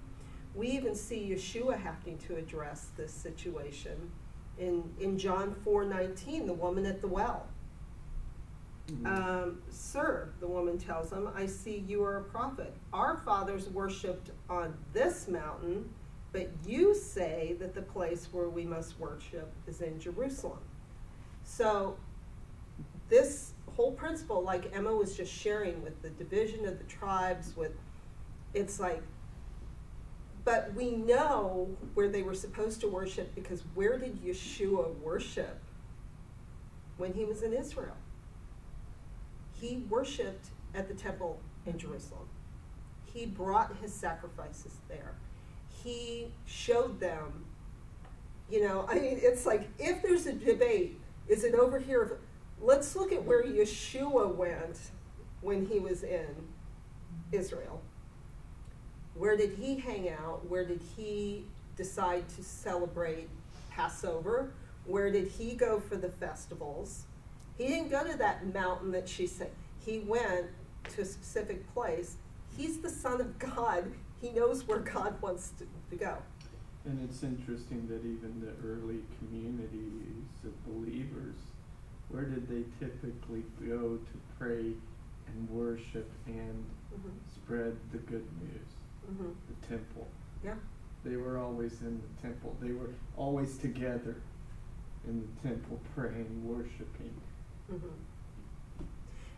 Speaker 1: we even see Yeshua having to address this situation. In John 4:19, the woman at the well. Sir, the woman tells him, I see you are a prophet. Our fathers worshipped on this mountain, but you say that the place where we must worship is in Jerusalem. So this whole principle, like Emma was just sharing with the division of the tribes, it's like But we know where they were supposed to worship, because where did Yeshua worship when he was in Israel? He worshiped at the temple in Jerusalem. He brought his sacrifices there. He showed them, I mean, it's like, if there's a debate, is it over here? Let's look at where Yeshua went when he was in Israel. Where did he hang out? Where did he decide to celebrate Passover? Where did he go for the festivals? He didn't go to that mountain that she said. He went to a specific place. He's the Son of God. He knows where God wants to go.
Speaker 4: And it's interesting that even the early communities of believers, where did they typically go to pray and worship and spread the good news? The temple.
Speaker 1: Yeah.
Speaker 4: They were always in the temple. They were always together in the temple praying, worshiping.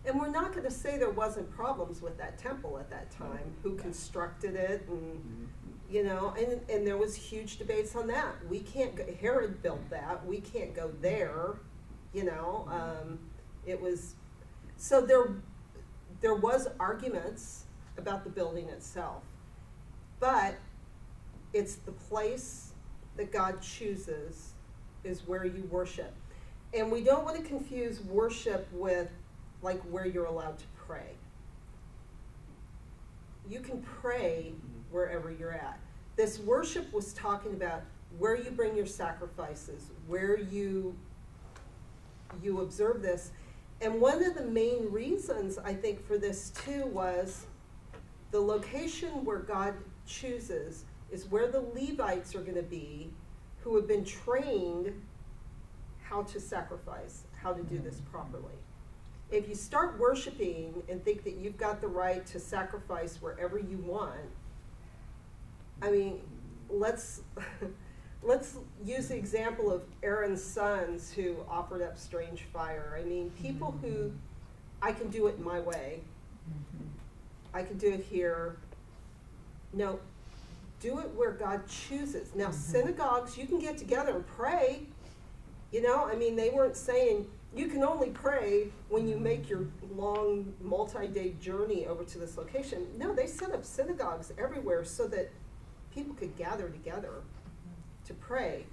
Speaker 1: And we're not going to say there wasn't problems with that temple at that time, who constructed it, and and there was huge debates on that. We can't go, Herod built that. We can't go there. It was, so there was arguments about the building itself, but it's the place that God chooses is where you worship. And we don't want to confuse worship with like where you're allowed to pray. You can pray wherever you're at. This worship was talking about where you bring your sacrifices, where you observe this. And one of the main reasons, I think, for this too was the location where God chooses is where the Levites are going to be, who have been trained how to sacrifice, how to do this properly. If you start worshiping and think that you've got the right to sacrifice wherever you want, I mean, let's use the example of Aaron's sons who offered up strange fire. I mean, people who, I can do it my way. I can do it here. No, do it where God chooses. Now, synagogues, you can get together and pray. I mean, they weren't saying you can only pray when you make your long multi-day journey over to this location. No, they set up synagogues everywhere so that people could gather together to pray.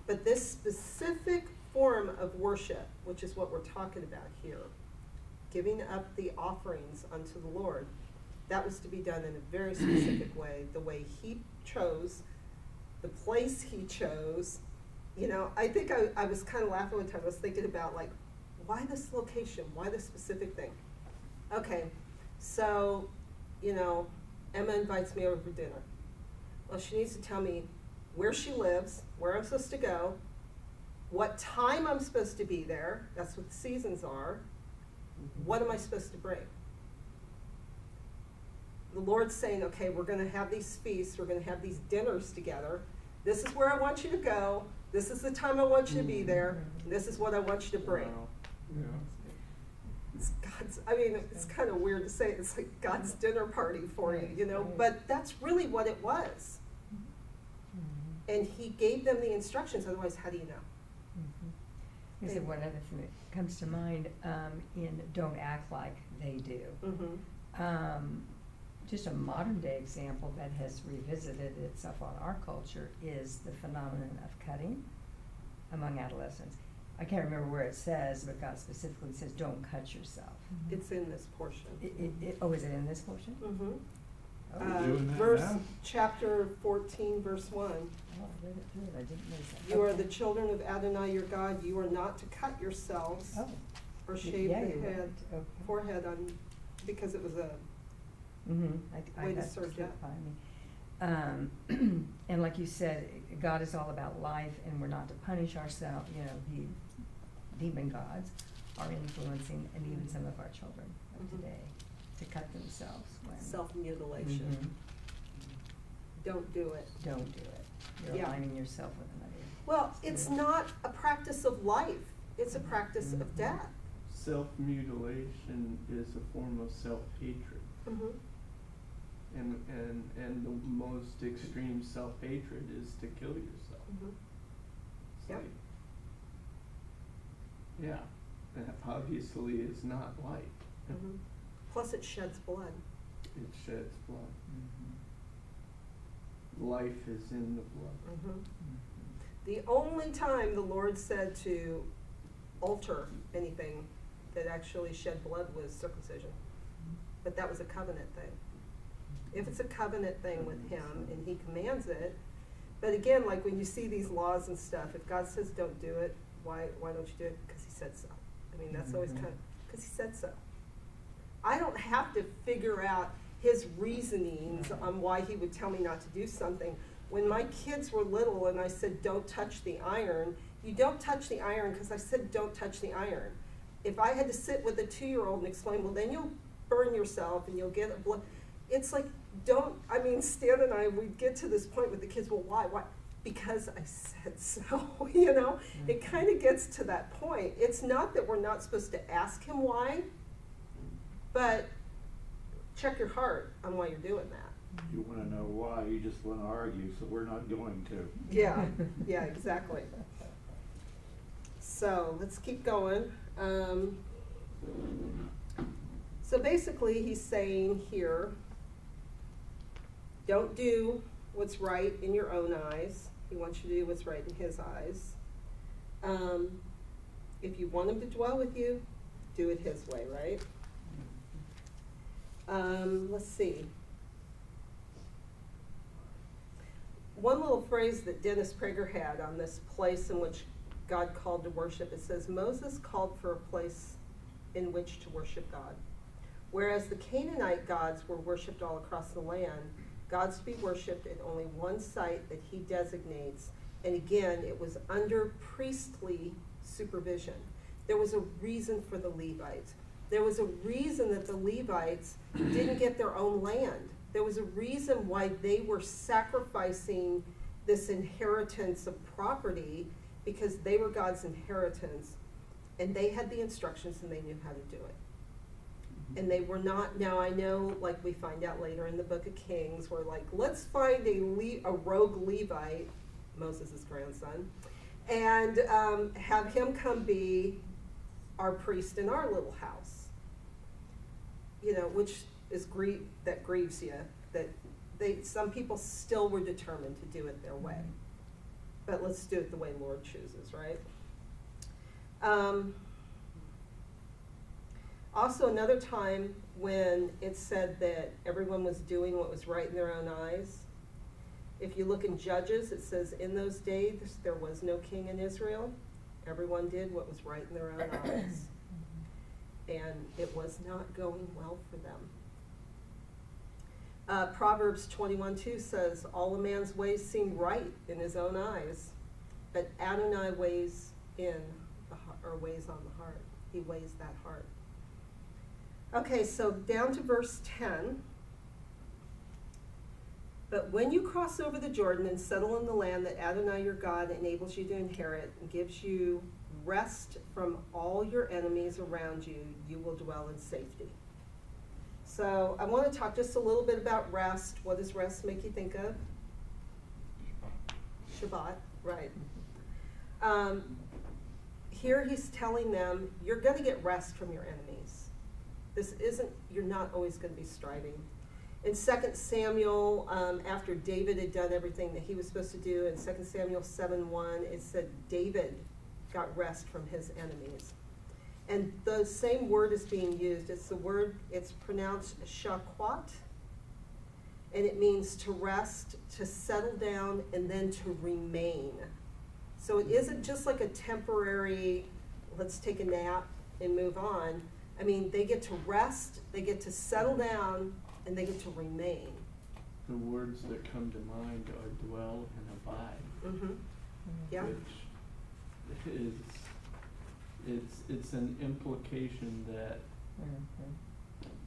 Speaker 1: But this specific form of worship, which is what we're talking about here, giving up the offerings unto the Lord, that was to be done in a very specific way, the way he chose, the place he chose. I think I was kind of laughing one time. I was thinking about, like, why this location? Why this specific thing? Okay, so, Emma invites me over for dinner. Well, she needs to tell me where she lives, where I'm supposed to go, what time I'm supposed to be there. That's what the seasons are. What am I supposed to bring? The Lord's saying, okay, we're going to have these feasts. We're going to have these dinners together. This is where I want you to go. This is the time I want you to be there. This is what I want you to bring.
Speaker 4: Wow. Yeah.
Speaker 1: It's God's, I mean, it's kind of weird to say it's like God's dinner party for you, but that's really what it was. And he gave them the instructions, otherwise how do you know?
Speaker 3: I said one other thing that comes to mind in Don't Act Like They Do. Just a modern day example that has revisited itself on our culture is the phenomenon of cutting among adolescents. I can't remember where it says, but God specifically says, don't cut yourself.
Speaker 1: It's in this portion.
Speaker 3: Oh, is it in this portion?
Speaker 2: We're doing that
Speaker 1: Verse,
Speaker 2: now?
Speaker 1: chapter 14, verse 1.
Speaker 3: Oh, I read it through, I didn't notice that.
Speaker 1: You are the children of Adonai your God. You are not to cut yourselves
Speaker 3: Oh,
Speaker 1: or shave
Speaker 3: yeah,
Speaker 1: the
Speaker 3: you're
Speaker 1: head,
Speaker 3: right. Okay.
Speaker 1: forehead on, because it was a
Speaker 3: I
Speaker 1: way to
Speaker 3: that
Speaker 1: serve
Speaker 3: slipped
Speaker 1: that.
Speaker 3: by me. And like you said, God is all about life, and we're not to punish ourselves. The demon gods are influencing, and even some of our children of today, to cut themselves. When
Speaker 1: Self-mutilation. Don't do it.
Speaker 3: Don't do it. You're
Speaker 1: Yeah.
Speaker 3: aligning yourself with another.
Speaker 1: Well, it's not a practice of life. It's a practice of death.
Speaker 4: Self-mutilation is a form of self-hatred. And the most extreme self-hatred is to kill yourself. It's
Speaker 1: Yep.
Speaker 4: like, yeah, that obviously is not light.
Speaker 1: Plus it sheds blood.
Speaker 4: It sheds blood. Life is in the blood.
Speaker 1: The only time the Lord said to alter anything that actually shed blood was circumcision. But that was a covenant thing. If it's a covenant thing with him and he commands it, but again, like when you see these laws and stuff, if God says don't do it, why don't you do it? Because he said so. I mean, that's always kind of, because he said so. I don't have to figure out his reasonings on why he would tell me not to do something. When my kids were little and I said don't touch the iron, you don't touch the iron because I said don't touch the iron. If I had to sit with a 2-year-old and explain, well, then you'll burn yourself and you'll get a blood. It's like, Stan and I, we'd get to this point with the kids, well, why? Because I said so, you know? It kind of gets to that point. It's not that we're not supposed to ask him why, but check your heart on why you're doing that.
Speaker 2: You wanna know why, you just wanna argue, so we're not going to.
Speaker 1: Yeah, yeah, exactly. So let's keep going. So basically he's saying here, don't do what's right in your own eyes. He wants you to do what's right in his eyes. If you want him to dwell with you, do it his way, right? Let's see. One little phrase that Dennis Prager had on this place in which God called to worship, it says, Moses called for a place in which to worship God. Whereas the Canaanite gods were worshipped all across the land, God's to be worshipped at only one site that he designates. And again, it was under priestly supervision. There was a reason for the Levites. There was a reason that the Levites didn't get their own land. There was a reason why they were sacrificing this inheritance of property, because they were God's inheritance, and they had the instructions and they knew how to do it. And they were not, now I know, like we find out later in the book of Kings, we're like, let's find a rogue Levite, Moses' grandson, and have him come be our priest in our little house. You know, which is that grieves you, that some people still were determined to do it their way. But let's do it the way Lord chooses, right? Also, another time when it said that everyone was doing what was right in their own eyes. If you look in Judges, it says, in those days there was no king in Israel. Everyone did what was right in their own eyes. And it was not going well for them. Proverbs 21:2 says, all a man's ways seem right in his own eyes, but Adonai weighs on the heart. He weighs that heart. Okay, so down to verse 10. But when you cross over the Jordan and settle in the land that Adonai your God enables you to inherit and gives you rest from all your enemies around you, you will dwell in safety. So I want to talk just a little bit about rest. What does rest make you think of? Shabbat, right. Here he's telling them, you're going to get rest from your enemies. You're not always going to be striving. In 2 Samuel, after David had done everything that he was supposed to do, in 2 Samuel 7:1, it said David got rest from his enemies. And the same word is being used. It's pronounced shakwat, and it means to rest, to settle down, and then to remain. So it isn't just like a temporary, let's take a nap and move on. I mean, they get to rest, they get to settle down, and they get to remain.
Speaker 4: The words that come to mind are dwell and abide.
Speaker 1: Mm-hmm. Yeah.
Speaker 4: Which it's an implication that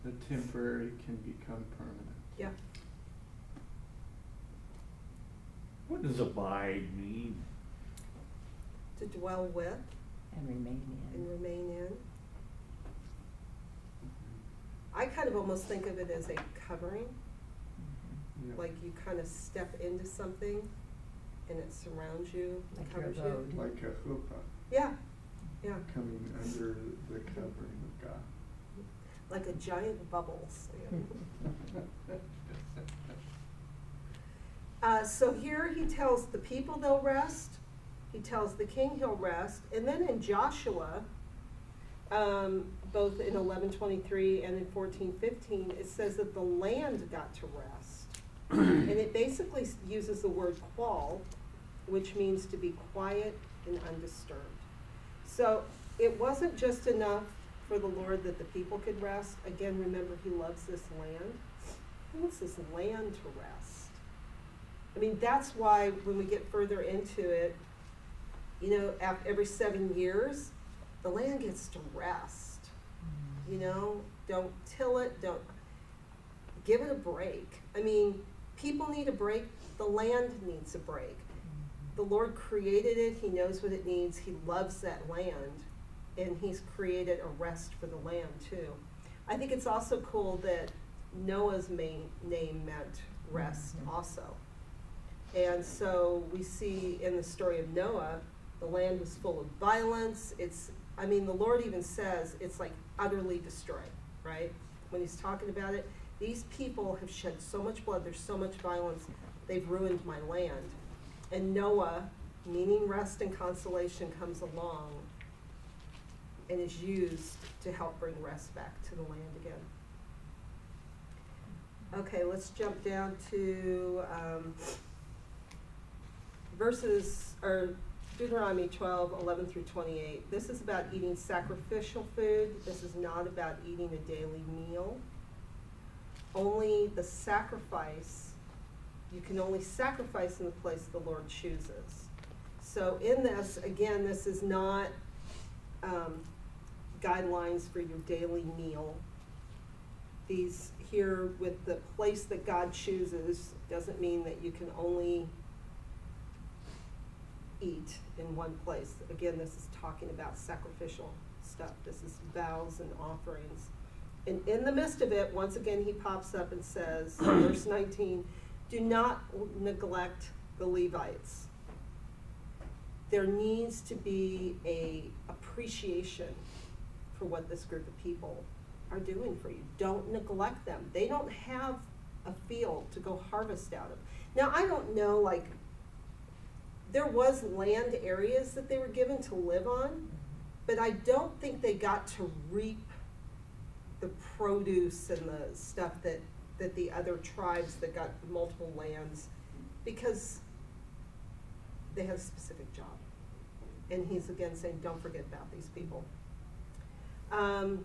Speaker 4: the temporary can become permanent.
Speaker 1: Yeah.
Speaker 2: What does abide mean?
Speaker 1: To dwell with
Speaker 3: And remain in.
Speaker 1: and remain in. I kind of almost think of it as a covering.
Speaker 4: Yeah.
Speaker 1: like you kind of step into something and it surrounds you, and
Speaker 3: Like your
Speaker 1: covers you.
Speaker 3: abode.
Speaker 4: Like a chuppah,
Speaker 1: Yeah, yeah,
Speaker 4: coming under the covering of God.
Speaker 1: like a giant bubble. So here he tells the people they'll rest, he tells the king he'll rest, and then in Joshua, both in 11:23 and in 14:15, it says that the land got to rest. And it basically uses the word qual, which means to be quiet and undisturbed. So it wasn't just enough for the Lord that the people could rest. Again, remember, he loves this land. He wants this land to rest. I mean, that's why when we get further into it, you know, every 7 years, the land gets to rest. You know, don't till it, don't give it a break. I mean, people need a break, the land needs a break. The Lord created it, he knows what it needs, he loves that land, and he's created a rest for the land too. I think it's also cool that Noah's main name meant rest also. And so we see in the story of Noah, the land was full of violence. I mean, the Lord even says it's like utterly destroyed, right? When he's talking about it, these people have shed so much blood, there's so much violence, they've ruined my land. And Noah, meaning rest and consolation, comes along and is used to help bring rest back to the land again. Okay, let's jump down to Deuteronomy 12:11-28. This is about eating sacrificial food. This is not about eating a daily meal. Only the sacrifice, you can only sacrifice in the place the Lord chooses. So in this, again, this is not guidelines for your daily meal. These here with the place that God chooses doesn't mean that you can only eat in one place. Again, this is talking about sacrificial stuff. This is vows and offerings. And in the midst of it, once again, he pops up and says, verse 19, do not neglect the Levites. There needs to be a appreciation for what this group of people are doing for you. Don't neglect them. They don't have a field to go harvest out of. Now, I don't know, like, there was land areas that they were given to live on, but I don't think they got to reap the produce and the stuff that the other tribes that got multiple lands, because they have a specific job. And he's again saying, don't forget about these people. And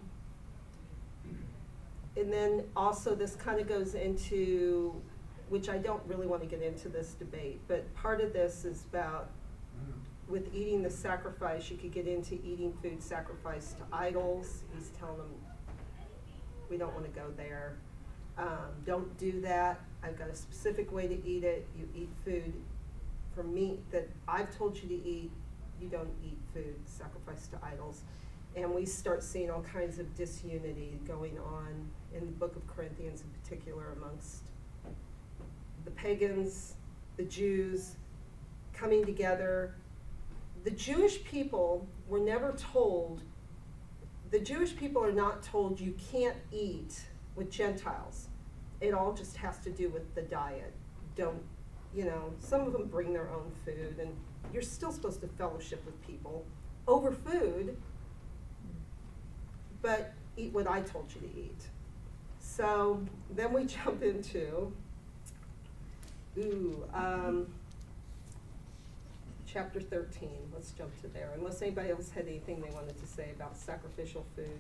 Speaker 1: then also this kind of goes into, which I don't really want to get into this debate, but part of this is about, with eating the sacrifice, you could get into eating food sacrificed to idols. He's telling them, we don't want to go there. Don't do that. I've got a specific way to eat it. You eat food for meat that I've told you to eat. You don't eat food sacrificed to idols. And we start seeing all kinds of disunity going on in the book of Corinthians in particular amongst the pagans, the Jews, coming together. The Jewish people were never told, the Jewish people are not told you can't eat with Gentiles. It all just has to do with the diet. Don't, some of them bring their own food, and you're still supposed to fellowship with people over food, but eat what I told you to eat. So then we jump into, chapter 13. Let's jump to there, unless anybody else had anything they wanted to say about sacrificial food.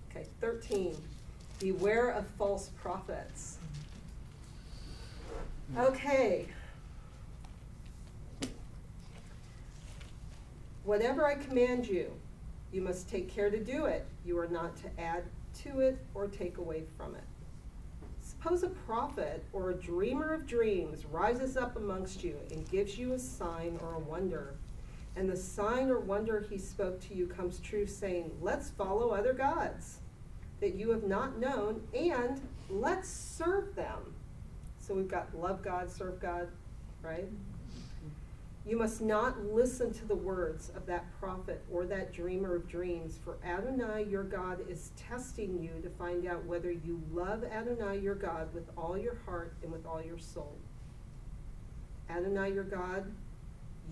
Speaker 1: Okay, 13. Beware of false prophets. Okay. Whatever I command you, you must take care to do it. You are not to add to it or take away from it. Suppose a prophet or a dreamer of dreams rises up amongst you and gives you a sign or a wonder, and the sign or wonder he spoke to you comes true, saying, let's follow other gods. that you have not known, and let's serve them. So we've got love God, serve God, right? You must not listen to the words of that prophet or that dreamer of dreams, for Adonai your God is testing you to find out whether you love Adonai your God with all your heart and with all your soul. Adonai your God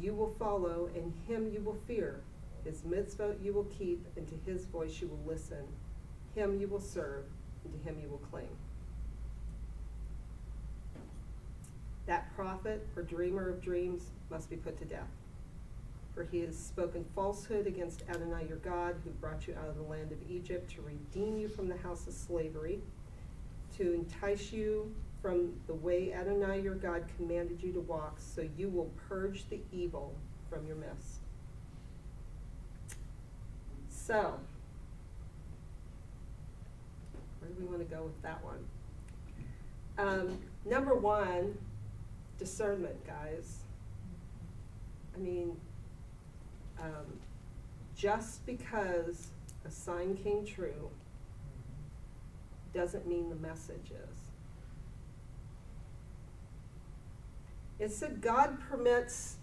Speaker 1: you will follow, and him you will fear. His mitzvot you will keep, and to his voice you will listen. Him you will serve, and to him you will cling. That prophet or dreamer of dreams must be put to death. For he has spoken falsehood against Adonai your God, who brought you out of the land of Egypt to redeem you from the house of slavery, to entice you from the way Adonai your God commanded you to walk, so you will purge the evil from your midst. So, where do we want to go with that one? Number one, discernment, guys. I mean, just because a sign came true doesn't mean the message is. It said God permits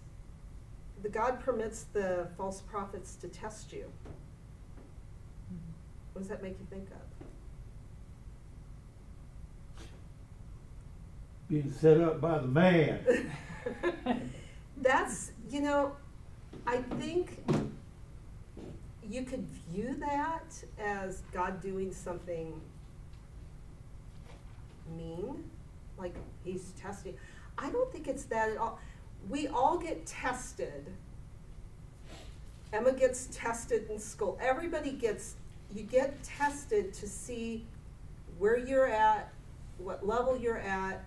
Speaker 1: the false prophets to test you. What does that make you think of?
Speaker 2: Being set up by the man.
Speaker 1: That's, I think you could view that as God doing something mean, like he's testing. I don't think it's that at all. We all get tested. Emma gets tested in school. You get tested to see where you're at, what level you're at.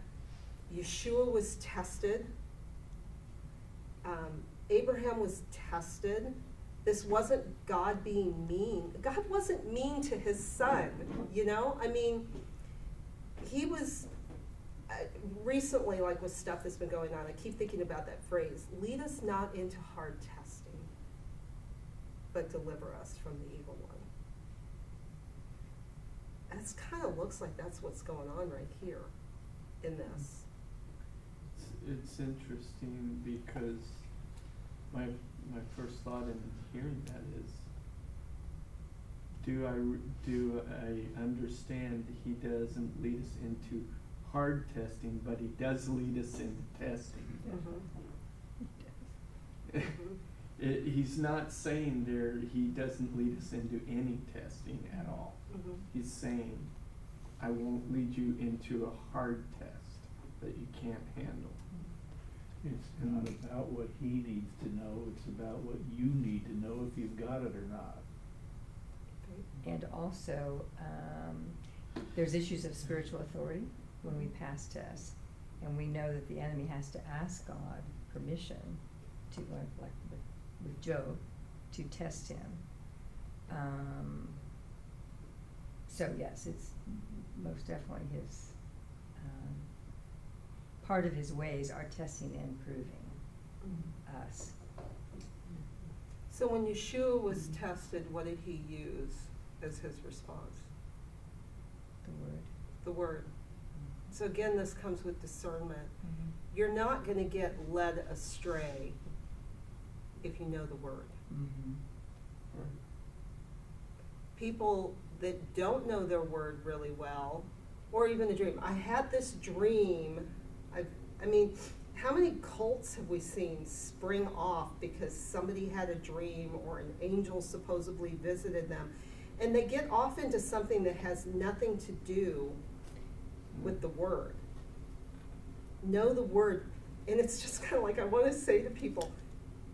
Speaker 1: Yeshua was tested. Abraham was tested. This wasn't God being mean. God wasn't mean to his son, I mean, he was, recently, like with stuff that's been going on, I keep thinking about that phrase, lead us not into hard testing, but deliver us from the evil one. That's kind of looks like that's what's going on right here in this.
Speaker 4: It's interesting because my first thought in hearing that is, do I understand he doesn't lead us into hard testing, but he does lead us into testing.
Speaker 1: Mm-hmm.
Speaker 4: He's not saying there he doesn't lead us into any testing at all.
Speaker 1: Mm-hmm.
Speaker 4: He's saying, I won't lead you into a hard test that you can't handle.
Speaker 2: It's not about what he needs to know, it's about what you need to know if you've got it or not.
Speaker 3: And also, there's issues of spiritual authority when we pass tests, and we know that the enemy has to ask God permission to, like with Job, to test him. So yes, it's most definitely his, part of his ways are testing and proving us.
Speaker 1: So when Yeshua was tested, what did he use as his response?
Speaker 3: The word.
Speaker 1: The word. So again, this comes with discernment.
Speaker 5: Mm-hmm.
Speaker 1: You're not going to get led astray if you know the word.
Speaker 3: Mm-hmm.
Speaker 1: People that don't know their word really well, or even a dream. I had this dream. I mean, how many cults have we seen spring off because somebody had a dream or an angel supposedly visited them? And they get off into something that has nothing to do with the word. Know the word. And it's just kind of like I want to say to people,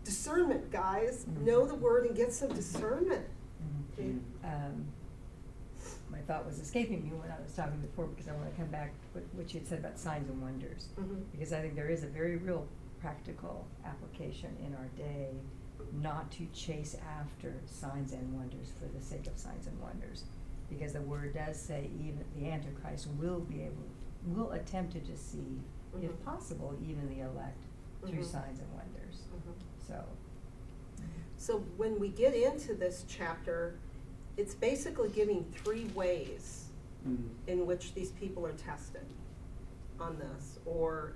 Speaker 1: discernment, guys.
Speaker 3: Mm-hmm.
Speaker 1: Know the word and get some discernment.
Speaker 3: Mm-hmm. My thought was escaping me when I was talking before, because I want to come back to what you had said about signs and wonders.
Speaker 1: Mm-hmm.
Speaker 3: Because I think there is a very real practical application in our day not to chase after signs and wonders for the sake of signs and wonders. Because the word does say even the Antichrist will attempt to deceive, if
Speaker 1: Mhm.
Speaker 3: possible, even the elect through
Speaker 1: Mhm.
Speaker 3: signs and wonders.
Speaker 1: Mhm.
Speaker 3: So,
Speaker 1: So when we get into this chapter, it's basically giving 3 ways
Speaker 4: Mm.
Speaker 1: in which these people are tested on this or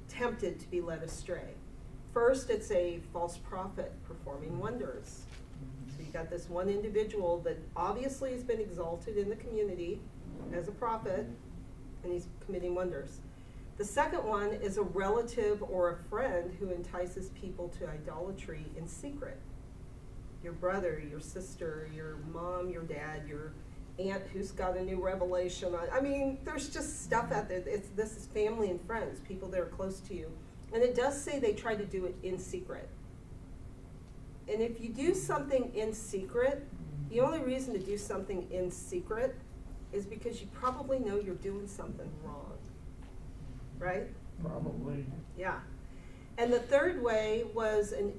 Speaker 1: tempted to be led astray. First, it's a false prophet performing wonders. So you got this one individual that obviously has been exalted in the community as a prophet, and he's committing wonders. The second one is a relative or a friend who entices people to idolatry in secret. Your brother, your sister, your mom, your dad, your aunt who's got a new revelation. I mean, there's just stuff out there. This is family and friends, people that are close to you. And it does say they try to do it in secret. And if you do something in secret, the only reason to do something in secret is because you probably know you're doing something wrong. Right?
Speaker 2: Probably.
Speaker 1: Yeah. And the third way was an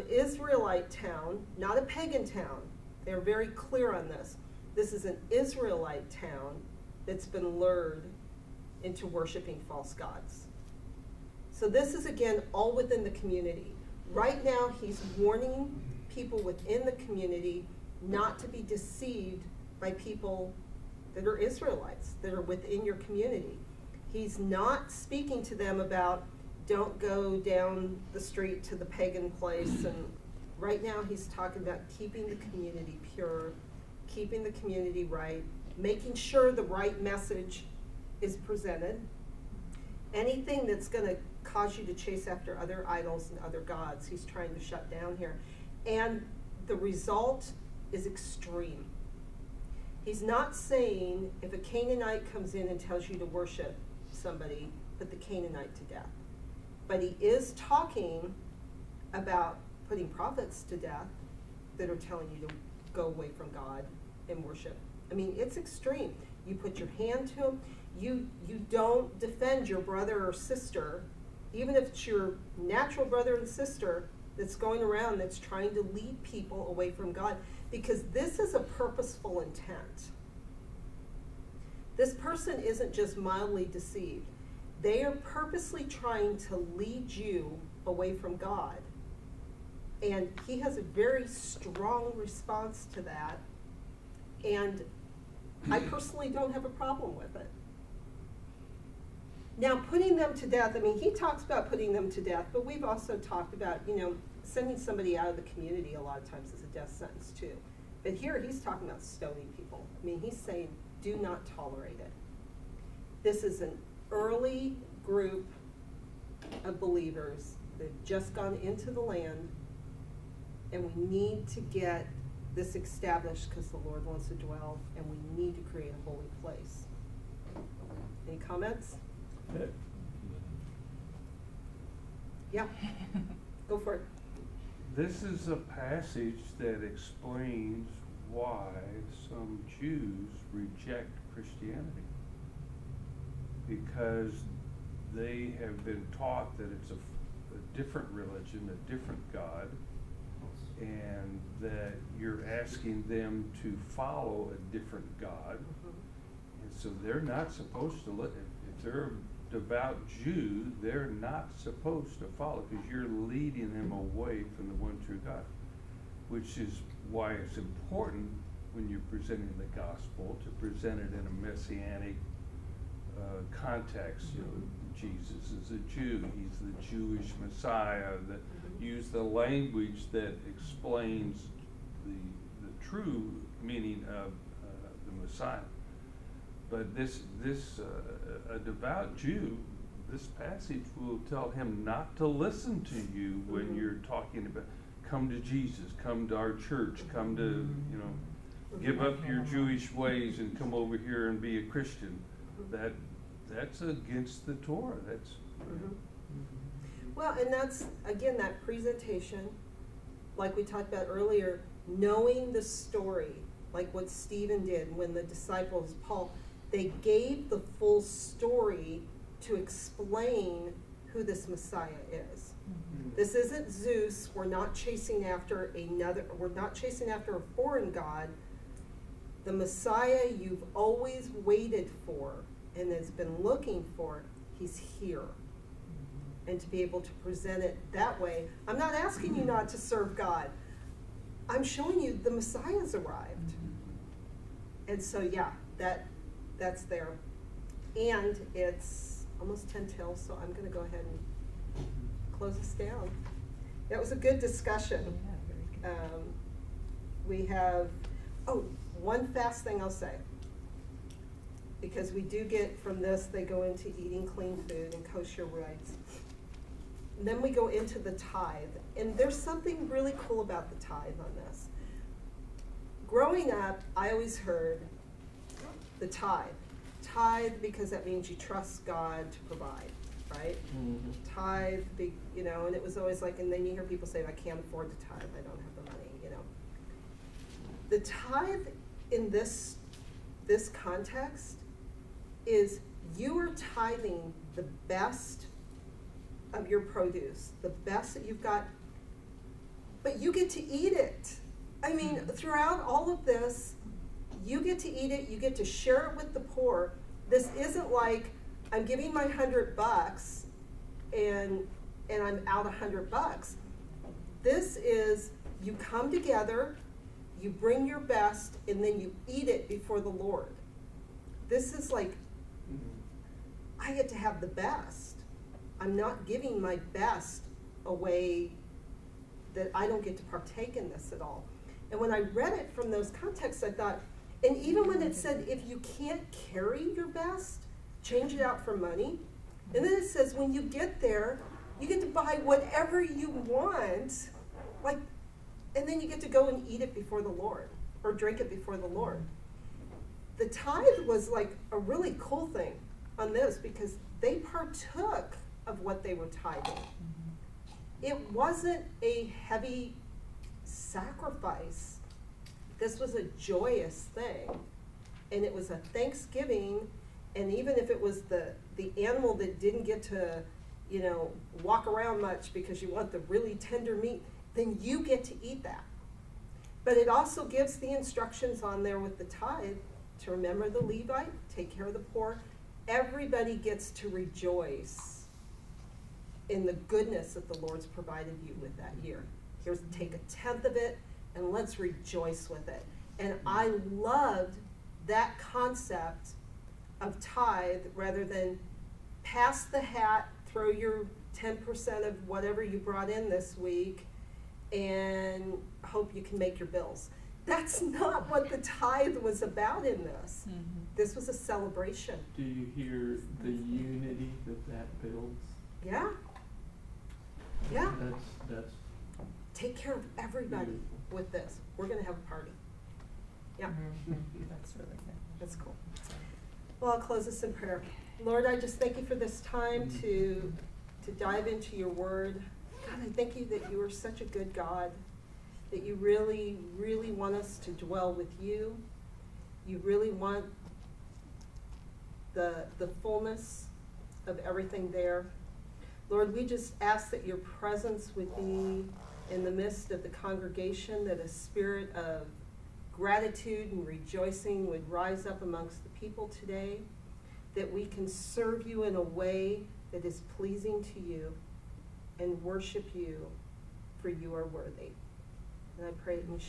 Speaker 1: Israelite town, not a pagan town. They're very clear on this. This is an Israelite town that's been lured into worshiping false gods. So this is, again, all within the community. Right now, he's warning people within the community not to be deceived by people that are Israelites, that are within your community. He's not speaking to them about, don't go down the street to the pagan place. And right now, he's talking about keeping the community pure, keeping the community right, making sure the right message is presented. Anything that's going to cause you to chase after other idols and other gods, he's trying to shut down here. And the result is extreme. He's not saying if a Canaanite comes in and tells you to worship somebody, put the Canaanite to death. But he is talking about putting prophets to death that are telling you to go away from God and worship. I mean, it's extreme. You put your hand to him. You don't defend your brother or sister, even if it's your natural brother and sister that's going around that's trying to lead people away from God, because this is a purposeful intent. This person isn't just mildly deceived. They are purposely trying to lead you away from God. And he has a very strong response to that. And I personally don't have a problem with it. Now, putting them to death, I mean, he talks about putting them to death, but we've also talked about, sending somebody out of the community a lot of times is a death sentence too. But here he's talking about stoning people. I mean, he's saying, do not tolerate it. This is an early group of believers that have just gone into the land, and we need to get this established because the Lord wants to dwell, and we need to create a holy place. Any comments? Yeah, go for it.
Speaker 6: This is a passage that explains why some Jews reject Christianity. Because they have been taught that it's a different religion, a different God, and that you're asking them to follow a different God. And so they're not supposed to look, if they're a devout Jew, they're not supposed to follow, because you're leading them away from the one true God. Which is why it's important when you're presenting the gospel to present it in a messianic context. Jesus is a Jew, he's the Jewish Messiah, that use the language that explains the true meaning of the Messiah. But a devout Jew, this passage will tell him not to listen to you when you're talking about, come to Jesus, come to our church, come to, give up your Jewish ways and come over here and be a Christian. That's against the Torah. That's
Speaker 1: Well, and that's, again, that presentation, like we talked about earlier, knowing the story, like what Stephen did when the disciples, Paul, they gave the full story to explain who this Messiah is. This isn't Zeus. We're not chasing after a foreign god. The Messiah you've always waited for and has been looking for, he's here. And to be able to present it that way, I'm not asking you not to serve God. I'm showing you the Messiah's arrived. And so, yeah, that's there. And it's almost 10 till, so I'm gonna go ahead and close this down. That was a good discussion.
Speaker 3: Yeah, very good.
Speaker 1: We have, one fast thing I'll say. Because we do get from this, they go into eating clean food and kosher rights. And then we go into the tithe. And there's something really cool about the tithe on this. Growing up, I always heard the tithe. Tithe because that means you trust God to provide, right? Tithe, and it was always like, and then you hear people say, I can't afford to tithe, I don't have the money, The tithe in this context is you are tithing the best of your produce, the best that you've got, but you get to eat it. I mean, throughout all of this, you get to eat it, you get to share it with the poor. This isn't like I'm giving my $100 and I'm out $100. This is you come together, you bring your best, and then you eat it before the Lord. This is like, I get to have the best. I'm not giving my best away that I don't get to partake in this at all. And when I read it from those contexts, I thought, and even when it said, if you can't carry your best, change it out for money. And then it says, when you get there, you get to buy whatever you want, and then you get to go and eat it before the Lord, or drink it before the Lord. The tithe was like a really cool thing on this because they partook of what they were tithing. It wasn't a heavy sacrifice. This was a joyous thing. And it was a thanksgiving, and even if it was the animal that didn't get to, walk around much because you want the really tender meat, then you get to eat that. But it also gives the instructions on there with the tithe to remember the Levite, take care of the poor. Everybody gets to rejoice in the goodness that the Lord's provided you with that year. Here's, take 1/10 of it, and let's rejoice with it. And I loved that concept of tithe rather than pass the hat, throw your 10% of whatever you brought in this week, and hope you can make your bills. That's not what the tithe was about in this. This was a celebration.
Speaker 4: Do you hear the unity that builds?
Speaker 1: Yeah. Yeah.
Speaker 4: That's
Speaker 1: Take care of everybody
Speaker 4: beautiful.
Speaker 1: with this. We're going to have a party. Yeah.
Speaker 3: That's really good.
Speaker 1: That's cool. Well, I'll close this in prayer. Lord, I just thank you for this time to dive into your word. God, I thank you that you are such a good God, that you really, really want us to dwell with you. You really want the fullness of everything there. Lord, we just ask that your presence would be in the midst of the congregation, that a spirit of gratitude and rejoicing would rise up amongst the people today, that we can serve you in a way that is pleasing to you and worship you, for you are worthy. And I pray it in